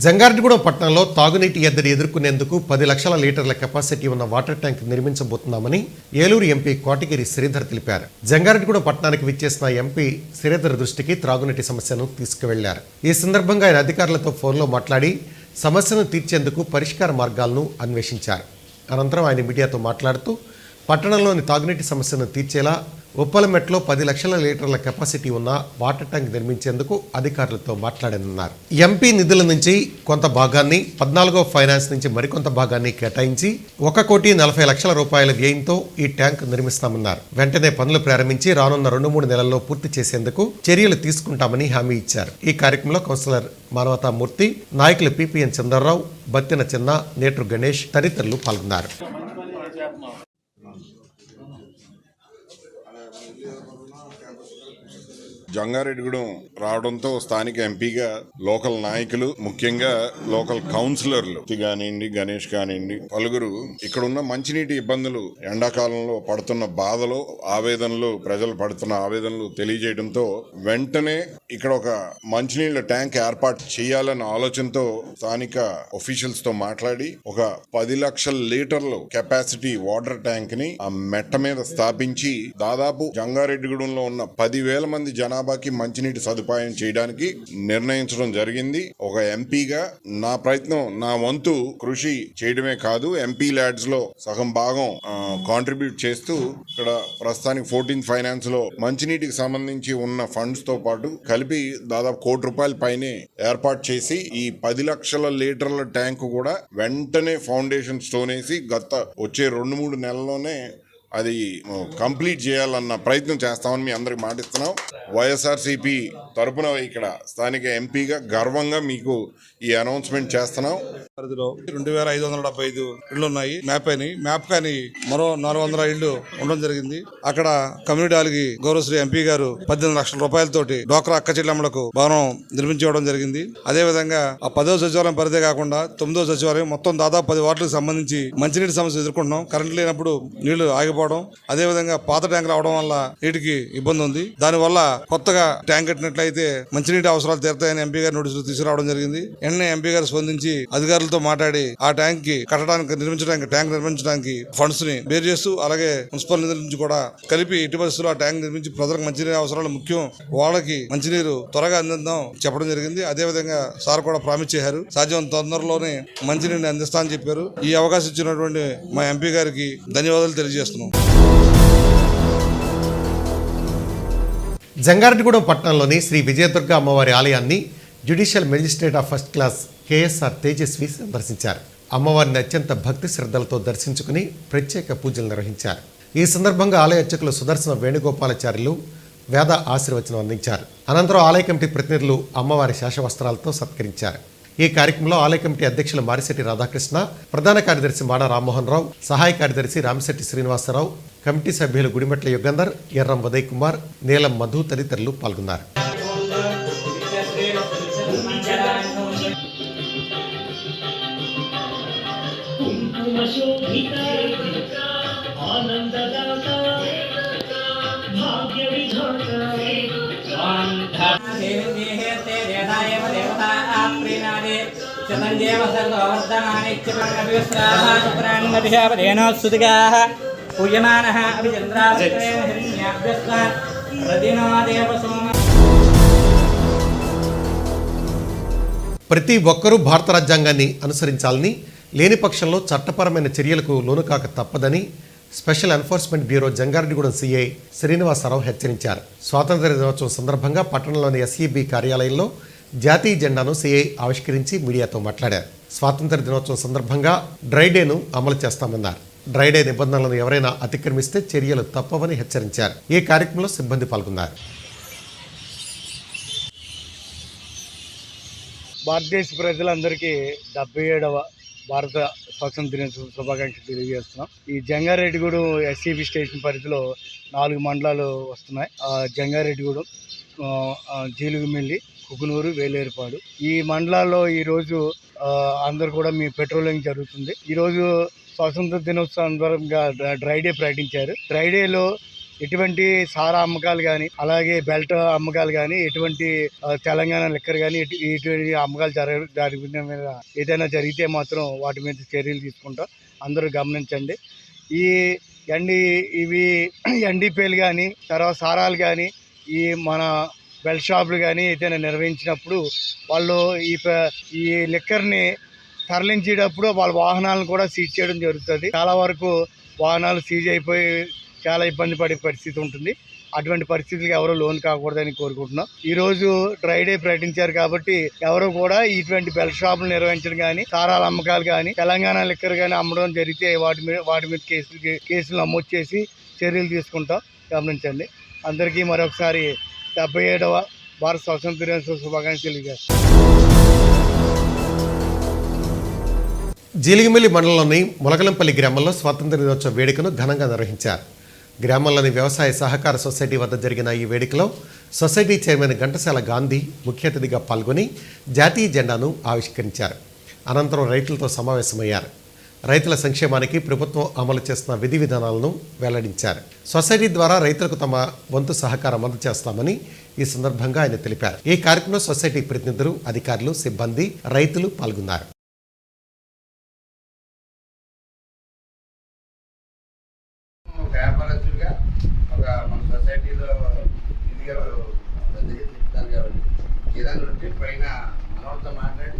జంగారెడ్డిగూడెం పట్టణంలో తాగునీటి ఎద్దడి ఎదుర్కొనేందుకు 10 లక్షల లీటర్ల కెపాసిటీ ఉన్న వాటర్ ట్యాంక్ నిర్మించబోతున్నామని ఏలూరు ఎంపీ కోటగిరి శ్రీధర్ తెలిపారు. జంగారెడ్డిగూడెం పట్టణానికి విచ్చేసిన ఎంపీ శ్రీధర్ దృష్టికి త్రాగునీటి సమస్యను తీసుకువెళ్లారు. ఈ సందర్భంగా ఆయన అధికారులతో ఫోన్లో మాట్లాడి సమస్యను తీర్చేందుకు పరిష్కార మార్గాలను అన్వేషించారు. అనంతరం ఆయన మీడియాతో మాట్లాడుతూ పట్టణంలోని తాగునీటి సమస్యను తీర్చేలా ఉప్పలమెట్లో 10 లక్షల లీటర్ల కెపాసిటీ ఉన్న వాటర్ ట్యాంక్ నిర్మించేందుకు అధికారులతో మాట్లాడనున్నారు. ఎంపీ నిధుల నుంచి కొంత భాగాన్ని, 14వ ఫైనాన్స్ నుంచి మరికొంత భాగాన్ని కేటాయించి 1,40,00,000 రూపాయల వ్యయంతో ఈ ట్యాంక్ నిర్మిస్తామన్నారు. వెంటనే పనులు ప్రారంభించి రానున్న 2-3 నెలల్లో పూర్తి చేసేందుకు చర్యలు తీసుకుంటామని హామీ ఇచ్చారు. ఈ కార్యక్రమంలో కౌన్సిలర్ మానవతామూర్తి, నాయకులు పిపిఎన్ చంద్రరావు, బత్తిన చిన్న, నేట్రు గణేష్ తదితరులు పాల్గొన్నారు. జంగారెడ్డిగూడెం రావడంతో స్థానిక ఎంపీగా లోకల్ నాయకులు, ముఖ్యంగా లోకల్ కౌన్సిలర్లు కానివ్వండి, గణేష్ కానివ్వండి, పలువురు ఇక్కడున్న మంచినీటి ఇబ్బందులు, ఎండాకాలంలో పడుతున్న బాధలు, ఆవేదనలు, ప్రజలు పడుతున్న ఆవేదనలు తెలియజేయడంతో వెంటనే ఇక్కడ ఒక మంచినీళ్ళ ట్యాంక్ ఏర్పాటు చేయాలన్న ఆలోచనతో స్థానిక ఒఫీషియల్స్ తో మాట్లాడి ఒక 10 లక్షల లీటర్లు కెపాసిటీ వాటర్ ట్యాంక్ ని ఆ మెట్ట మీద స్థాపించి దాదాపు జంగారెడ్డిగూడెంలో ఉన్న 10,000 మంది జనాభా జనాభాకి మంచినీటి సదుపాయం చేయడానికి నిర్ణయించడం జరిగింది. ఒక ఎంపీగా నా ప్రయత్నం, నా వంతు కృషి చేయడమే కాదు, ఎంపీ ల్యాడ్స్ లో సగం భాగం కాంట్రిబ్యూట్ చేస్తూ ఇక్కడ ప్రస్తుతానికి 14th ఫైనాన్స్ లో మంచినీటికి సంబంధించి ఉన్న ఫండ్స్ తో పాటు కలిపి దాదాపు ₹1 కోటి పైనే ఏర్పాటు చేసి ఈ 10 లక్షల లీటర్ల ట్యాంకు కూడా వెంటనే ఫౌండేషన్ స్టోన్ వేసి వచ్చే 2-3 నెలల్లోనే అది కంప్లీట్ చేయాలన్న ప్రయత్నం చేస్తామని మీ అందరికి మాటిస్తున్నాం. వైఎస్ఆర్సీపీ తరపున ఇక్కడ స్థానిక ఎంపీగా గర్వంగా మీకు ఈ అనౌన్స్మెంట్ చేస్తున్నాం. పరిధిలో 2575 ఇళ్లు ఉన్నాయి. మ్యాప్ అయినాయి. మ్యాప్ కానీ మరో 400 ఇళ్లు ఉండడం జరిగింది. అక్కడ కమ్యూనిటీ హాల్కి గౌరవశ్రీ ఎంపీ గారు 18 లక్షల రూపాయలతోటి డ్వాక్రా అక్క చెల్లెమ్మలకు భవనం నిర్మించడం జరిగింది. అదేవిధంగా ఆ 10వ సచివాలయం పరిధే కాకుండా 9వ సచివాలయం మొత్తం దాదాపు 10 వార్డులకు సంబంధించి మంచినీటి సమస్య ఎదుర్కొంటున్నాం. కరెంట్ లేనప్పుడు నీళ్లు ఆగిపోవడం, అదేవిధంగా పాత ట్యాంక్ రావడం వల్ల నీటికి ఇబ్బంది ఉంది. దానివల్ల కొత్తగా ట్యాంక్ కట్టినట్లయితే మంచినీటి అవసరాలు తీరుతాయని ఎంపీ గారు నోటీసులు తీసుకురావడం జరిగింది. వెంటనే ఎంపీ గారు స్పందించి అధికారులతో మాట్లాడి ఆ ట్యాంక్ కి నిర్మించడానికి ఫండ్స్ ని బేర్ చేస్తూ, అలాగే మున్సిపల్ నిధుల నుంచి కూడా కలిపి ఇటు పరిస్థితుల్లో ఆ ట్యాంక్ నిర్మించి ప్రజలకు మంచినీరు అవసరాలు ముఖ్యం, వాళ్ళకి మంచినీరు త్వరగా అందిద్దాం చెప్పడం జరిగింది. అదేవిధంగా సార్ కూడా ప్రామిస్ చేశారు, సాధ్యం తొందరలోనే మంచినీటిని అందిస్తామని చెప్పారు. ఈ అవకాశం ఇచ్చినటువంటి మా ఎంపీ గారికి ధన్యవాదాలు తెలియజేస్తున్నాం. జంగారెడ్డిగూడెం పట్టణంలోని శ్రీ విజయదుర్గ అమ్మవారి ఆలయాన్ని judicial magistrate of first class KSR Tejaswi సందర్శించారు. అమ్మవారిని అత్యంత భక్తి శ్రద్ధలతో దర్శించుకుని ప్రత్యేక పూజలు నిర్వహించారు. ఈ సందర్భంగా ఆలయ అర్చకులు సుదర్శన వేణుగోపాలాచార్యులు వేద ఆశీర్వచనం అందించారు. అనంతరం ఆలయ కమిటీ ప్రతినిధులు అమ్మవారి శాసవస్త్రాలతో సత్కరించారు. ఈ కార్యక్రమంలో ఆలయ కమిటీ అధ్యక్షులు మారిశెట్టి రాధాకృష్ణ, ప్రధాన కార్యదర్శి మాడ రామ్మోహన్ రావు, సహాయ కార్యదర్శి రామశెట్టి శ్రీనివాసరావు, కమిటీ సభ్యులు గుడిమెట్ల యుగంధర్, ఎర్రం ఉదయ్ కుమార్, నీలం మధు తదితరులు పాల్గొన్నారు. ప్రతి ఒక్కరూ భారత రాజ్యాంగాన్ని అనుసరించాలని, లేని పక్షంలో చట్టపరమైన చర్యలకు లోనుకాక తప్పదని special enforcement bureau Jangareddygudem CI Srinivasarao హెచ్చరించారు. స్వాతంత్ర్య దినోత్సవం సందర్భంగా పట్టణంలోని ఎస్ఈబి కార్యాలయంలో జాతీయ జెండాను సిఐ ఆవిష్కరించి మీడియాతో మాట్లాడారు. స్వాతంత్ర్య దినోత్సవం సందర్భంగా డ్రై డేను అమలు చేస్తామన్నారు. డ్రై డే నిబంధనలను ఎవరైనా అతిక్రమిస్తే చర్యలు తప్పవని హెచ్చరించారు. ఈ కార్యక్రమంలో సిబ్బంది పాల్గొన్నారు. భారతదేశ ప్రజలందరికీ 77వ భారత స్వాతంత్ర దినోత్సవ శుభాకాంక్షలు తెలియజేస్తున్నాం. ఈ జంగారెడ్డిగూడెం ఎస్సీబీ స్టేషన్ పరిధిలో 4 మండలాలు వస్తున్నాయి. జంగారెడ్డిగూడెం, జీలుగుమిల్లి, కుకునూరు, వేలేరుపాడు. ఈ మండలాల్లో ఈరోజు అందరూ కూడా మీ పెట్రోలింగ్ జరుగుతుంది. ఈరోజు స్వాతంత్ర దినోత్సవం సందర్భంగా డ్రై డే ప్రకటించారు. డ్రై డేలో ఎటువంటి సారా అమ్మకాలు కానీ, అలాగే బెల్ట్ అమ్మకాలు కానీ, ఎటువంటి తెలంగాణ లిక్కర్ కానీ ఇటువంటి అమ్మకాలు జరిగిన మీద ఏదైనా జరిగితే మాత్రం వాటి మీద చర్యలు తీసుకుంటాం. అందరూ గమనించండి. ఇవి ఎన్డీపీలు కానీ, తర్వాత సారాలు కానీ, ఈ మన బెల్ట్ షాపులు కానీ ఏదైనా నిర్వహించినప్పుడు వాళ్ళు ఈ లిక్కర్ని తరలించేటప్పుడు వాళ్ళ వాహనాలను కూడా సీజ్ చేయడం జరుగుతుంది. చాలా వరకు వాహనాలు సీజ్ అయిపోయి చాలా ఇబ్బంది పడే పరిస్థితి ఉంటుంది. అటువంటి పరిస్థితులకు ఎవరో లోన్ కాకూడదని కోరుకుంటున్నాం. ఈరోజు డ్రై డే ప్రకటించారు కాబట్టి ఎవరు కూడా ఇటువంటి బెల్ట్ షాపులు నిర్వహించడం కానీ, సారాల అమ్మకాలు కానీ, తెలంగాణ లిక్కర్ కానీ అమ్మడం జరిగితే వాటి మీద కేసులు నమోదు చేసి చర్యలు తీసుకుంటాం. గమనించండి. అందరికీ మరొకసారి 77వ భారత స్వాతంత్ర దినోత్సవ శుభాకాంక్షలు తెలియజేస్తాం. జీలిగిమిల్లి మండలంలోని ములగలంపల్లి గ్రామంలో స్వాతంత్ర దినోత్సవ వేడుకను ఘనంగా నిర్వహించారు. గ్రామంలోని వ్యవసాయ సహకార సొసైటీ వద్ద జరిగిన ఈ వేడుకలో సొసైటీ చైర్మన్ ఘంటసాల గాంధీ ముఖ్య అతిథిగా పాల్గొని జాతీయ జెండాను ఆవిష్కరించారు. అనంతరం రైతులతో సమావేశమయ్యారు. రైతుల సంక్షేమానికి ప్రభుత్వం అమలు చేస్తున్న విధి విధానాలను వెల్లడించారు. సొసైటీ ద్వారా రైతులకు తమ వంతు సహకారం అందజేస్తామని ఈ సందర్భంగా ఆయన తెలిపారు. ఈ కార్యక్రమంలో సొసైటీ ప్రతినిధులు, అధికారులు, సిబ్బంది, రైతులు పాల్గొన్నారు. వ్యాపారస్తులుగా మన సొసైటీలో ఇదిగా ఏదైనా ఉంటే పైన మనోళ్ళతో మాట్లాడి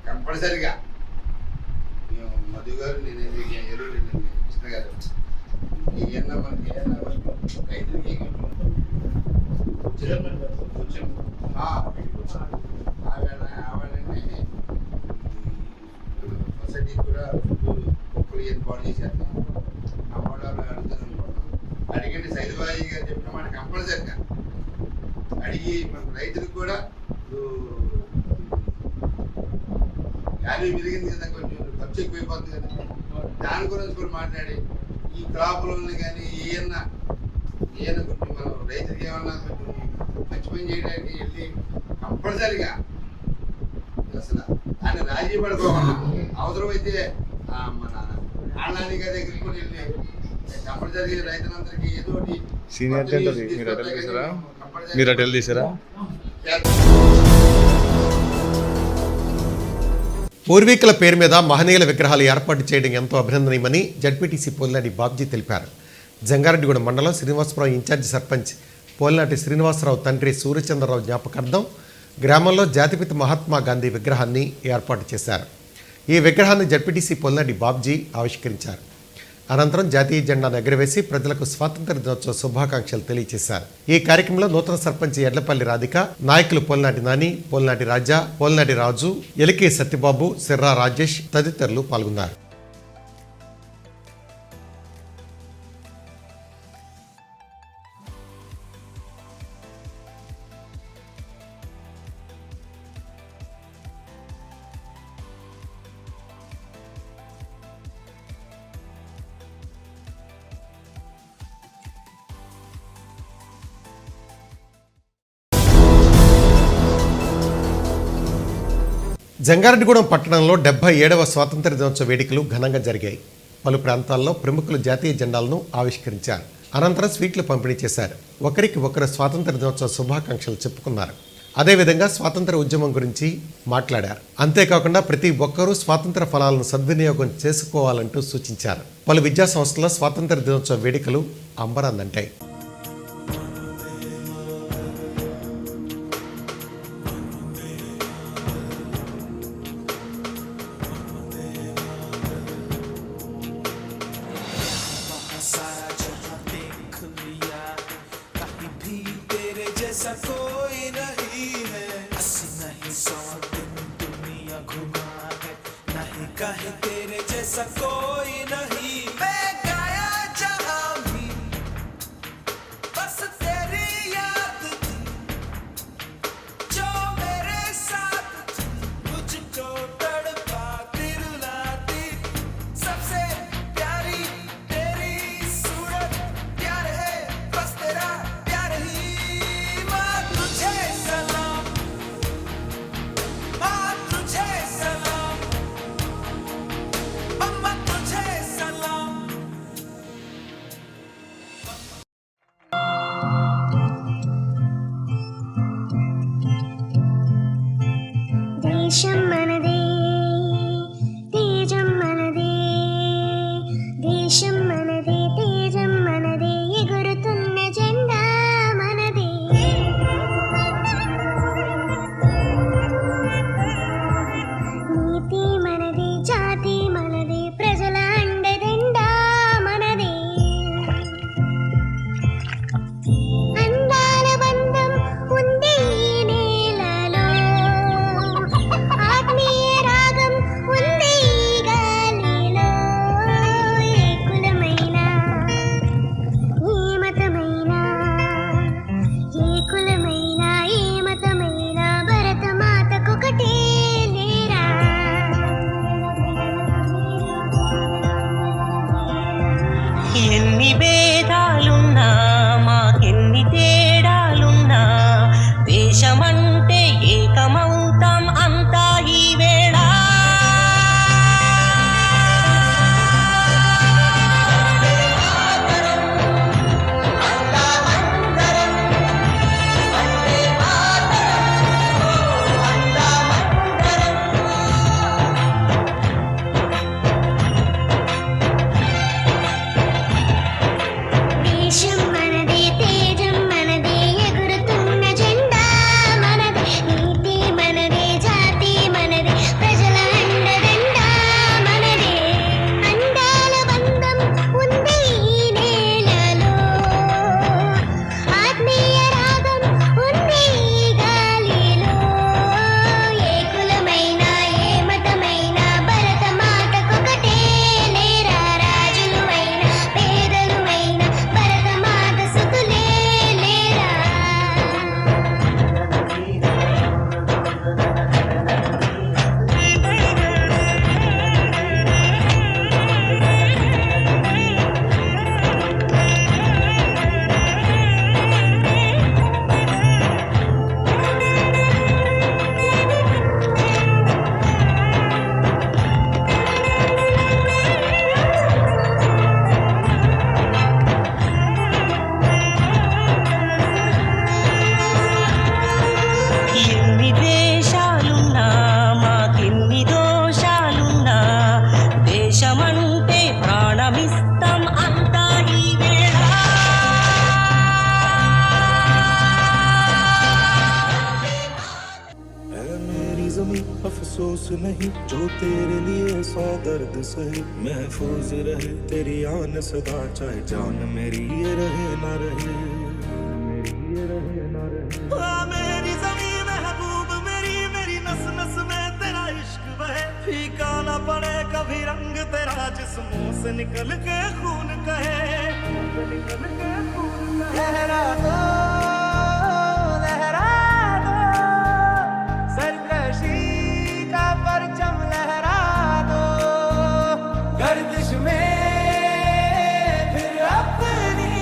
కంపల్సరిగా మేము మధు గారు నేను ఎరువులు కృష్ణ గారు ఏమన్నా మనకి ఏదైనా రైతులకి కొంచెం ఆవేళనే సొసైటీ కూడా కుక్కలు ఏర్పాటు చేశారు. అమ్మడాలు అడుగుతాను అనుకుంటున్నాం. అడిగండి సైదుబాయి గారు చెప్పిన మాట కంపల్సరిగా అడిగి మనకు రైతులకు కూడా వాల్యూ పెరిగింది కదా, కొంచెం ఖర్చు ఎక్కువైపోతుంది కదా, దాని గురించి కూడా మాట్లాడి ఈ క్రాప్ లోన్లు కానీ ఏమన్నా కొంచెం మనం రైతులకి ఏమన్నా కొంచెం మంచి పని చేయడానికి వెళ్ళి కంపల్సరిగా అసలు దాన్ని రాజీ పడుకోకుండా అవసరమైతే మన ఆళ్ళాని గారి దగ్గరికి కూడా వెళ్ళి కంపల్సరిగా రైతులందరికీ ఏదో ఒకటి మీరు అటెల్ తీసారా? పూర్వీకుల పేరు మీద మహనీయుల విగ్రహాలు ఏర్పాటు చేయడం ఎంతో అభినందనీయమని జడ్పీటీసీ పోలినాటి బాబ్జీ తెలిపారు. జంగారెడ్డిగూడెం మండలం శ్రీనివాసపురం ఇన్ఛార్జి సర్పంచ్ పోలినాటి శ్రీనివాసరావు తండ్రి సూర్యచంద్రరావు జ్ఞాపకార్థం గ్రామంలో జాతిపిత మహాత్మా గాంధీ విగ్రహాన్ని ఏర్పాటు చేశారు. ఈ విగ్రహాన్ని జడ్పీటీసీ పోలినాటి బాబ్జీ ఆవిష్కరించారు. అనంతరం జాతీయ జెండాను ఎగురవేసి ప్రజలకు స్వాతంత్ర దినోత్సవ శుభాకాంక్షలు తెలియజేశారు. ఈ కార్యక్రమంలో నూతన సర్పంచ్ ఎడ్లపల్లి రాధిక, నాయకులు పోలినాటి నాని, పోలినాటి రాజా, పోలినాటి రాజు, ఎలికే సత్యబాబు, సిర్రా రాజేష్ తదితరులు పాల్గొన్నారు. జంగారెడ్డిగూడెం పట్టణంలో 77వ స్వాతంత్ర దినోత్సవ వేడుకలు ఘనంగా జరిగాయి. పలు ప్రాంతాల్లో ప్రముఖులు జాతీయ జెండాలను ఆవిష్కరించారు. అనంతరం స్వీట్లు పంపిణీ చేశారు. ఒకరికి ఒకరు స్వాతంత్ర దినోత్సవ శుభాకాంక్షలు చెప్పుకున్నారు. అదేవిధంగా స్వాతంత్ర ఉద్యమం గురించి మాట్లాడారు. అంతేకాకుండా ప్రతి ఒక్కరూ స్వాతంత్ర ఫలాలను సద్వినియోగం చేసుకోవాలంటూ సూచించారు. పలు విద్యా సంస్థల స్వాతంత్ర దినోత్సవ వేడుకలు అంబరాన్నంటాయి. नहीं जो तेरे लिए सौ दर्द सहे महफूज रहे तेरी आन सदा चाहे जान मेरी ये रहे ना रहे मेरी ज़मीं महबूब मेरी नस नस में तेरा इश्क बहे फीका ना पड़े कभी रंग तेरा जिस मुंह से निकल के खून कहे लहरा दो सरकशी का परचम लहरा दो गर्दिश में फिर अपनी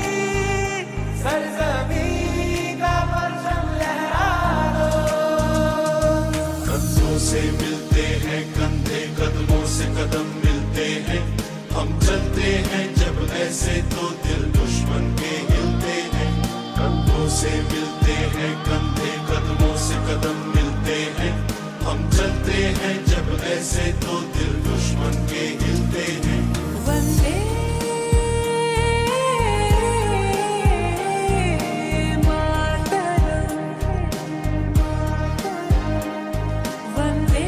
सरज़मीं का परचम लहरा दो कंधों से मिलते हैं कंधे कदमों से कदम मिलते हैं हम चलते हैं जब ऐसे तो दिल दुश्मन के हिलते हैं कंधों से मिलते हैं कंधे कदमों से कदम मिलते हैं हम चलते हैं जब ऐसे तो दिल दुश्मन के हिलते हैं वंदे मातरम वंदे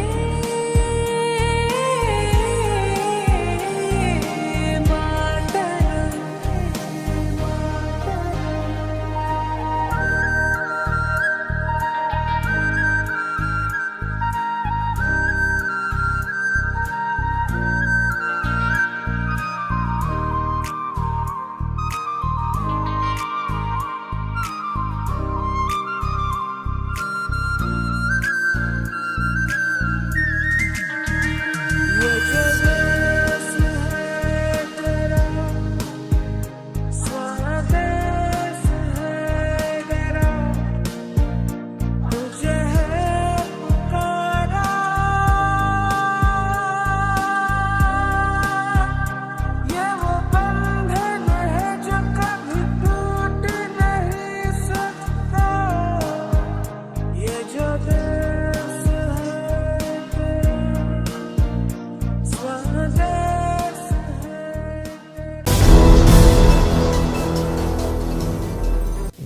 मातरम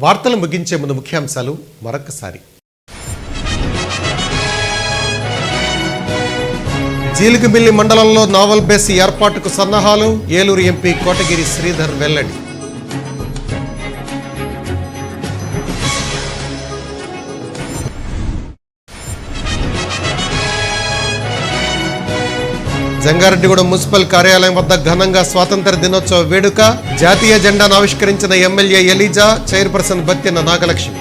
వార్తలు ముగించే ముందు ముఖ్యాంశాలు మరొకసారి. జీలుగుమిల్లి మండలంలో నావల్ బేస్ ఏర్పాటుకు సన్నాహాలు ఏలూరు ఎంపీ కోటగిరి శ్రీధర్ వెల్లడి. జంగారెడ్డిగూడెం మున్సిపల్ కార్యాలయం వద్ద ఘనంగా స్వాతంత్ర దినోత్సవ వేడుక. జాతీయ జెండాను ఆవిష్కరించిన ఎమ్మెల్యే ఎలీజా, చైర్పర్సన్ బత్తిన నాగలక్ష్మి.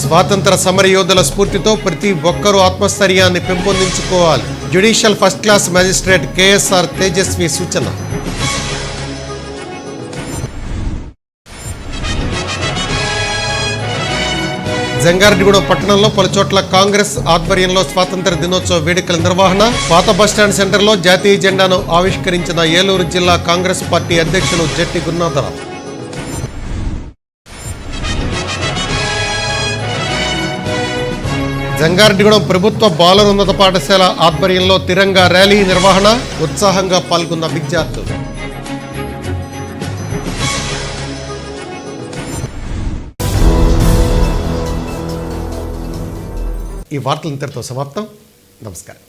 స్వాతంత్ర సమరయోధుల స్ఫూర్తితో ప్రతి ఒక్కరూ ఆత్మస్థైర్యాన్ని పెంపొందించుకోవాలి. Judicial first class magistrate KSR Tejaswi సూచన. జంగారెడ్డిగూడెం పట్టణంలో పలుచోట్ల కాంగ్రెస్ ఆధ్వర్యంలో స్వాతంత్ర దినోత్సవ వేడుకల నిర్వహణ. పాత బస్టాండ్ సెంటర్లో జాతీయ జెండాను ఆవిష్కరించిన ఏలూరు జిల్లా కాంగ్రెస్ పార్టీ అధ్యక్షులు జట్టి గురునాథరావు. జంగారెడ్డిగూడెం ప్రభుత్వ బాలరోన్నత పాఠశాల ఆధ్వర్యంలో తిరంగా ర్యాలీ నిర్వహణ. ఉత్సాహంగా పాల్గొన్న విద్యార్థులు. ఈ వార్తలు ఇంతటితో సమాప్తం. నమస్కారం.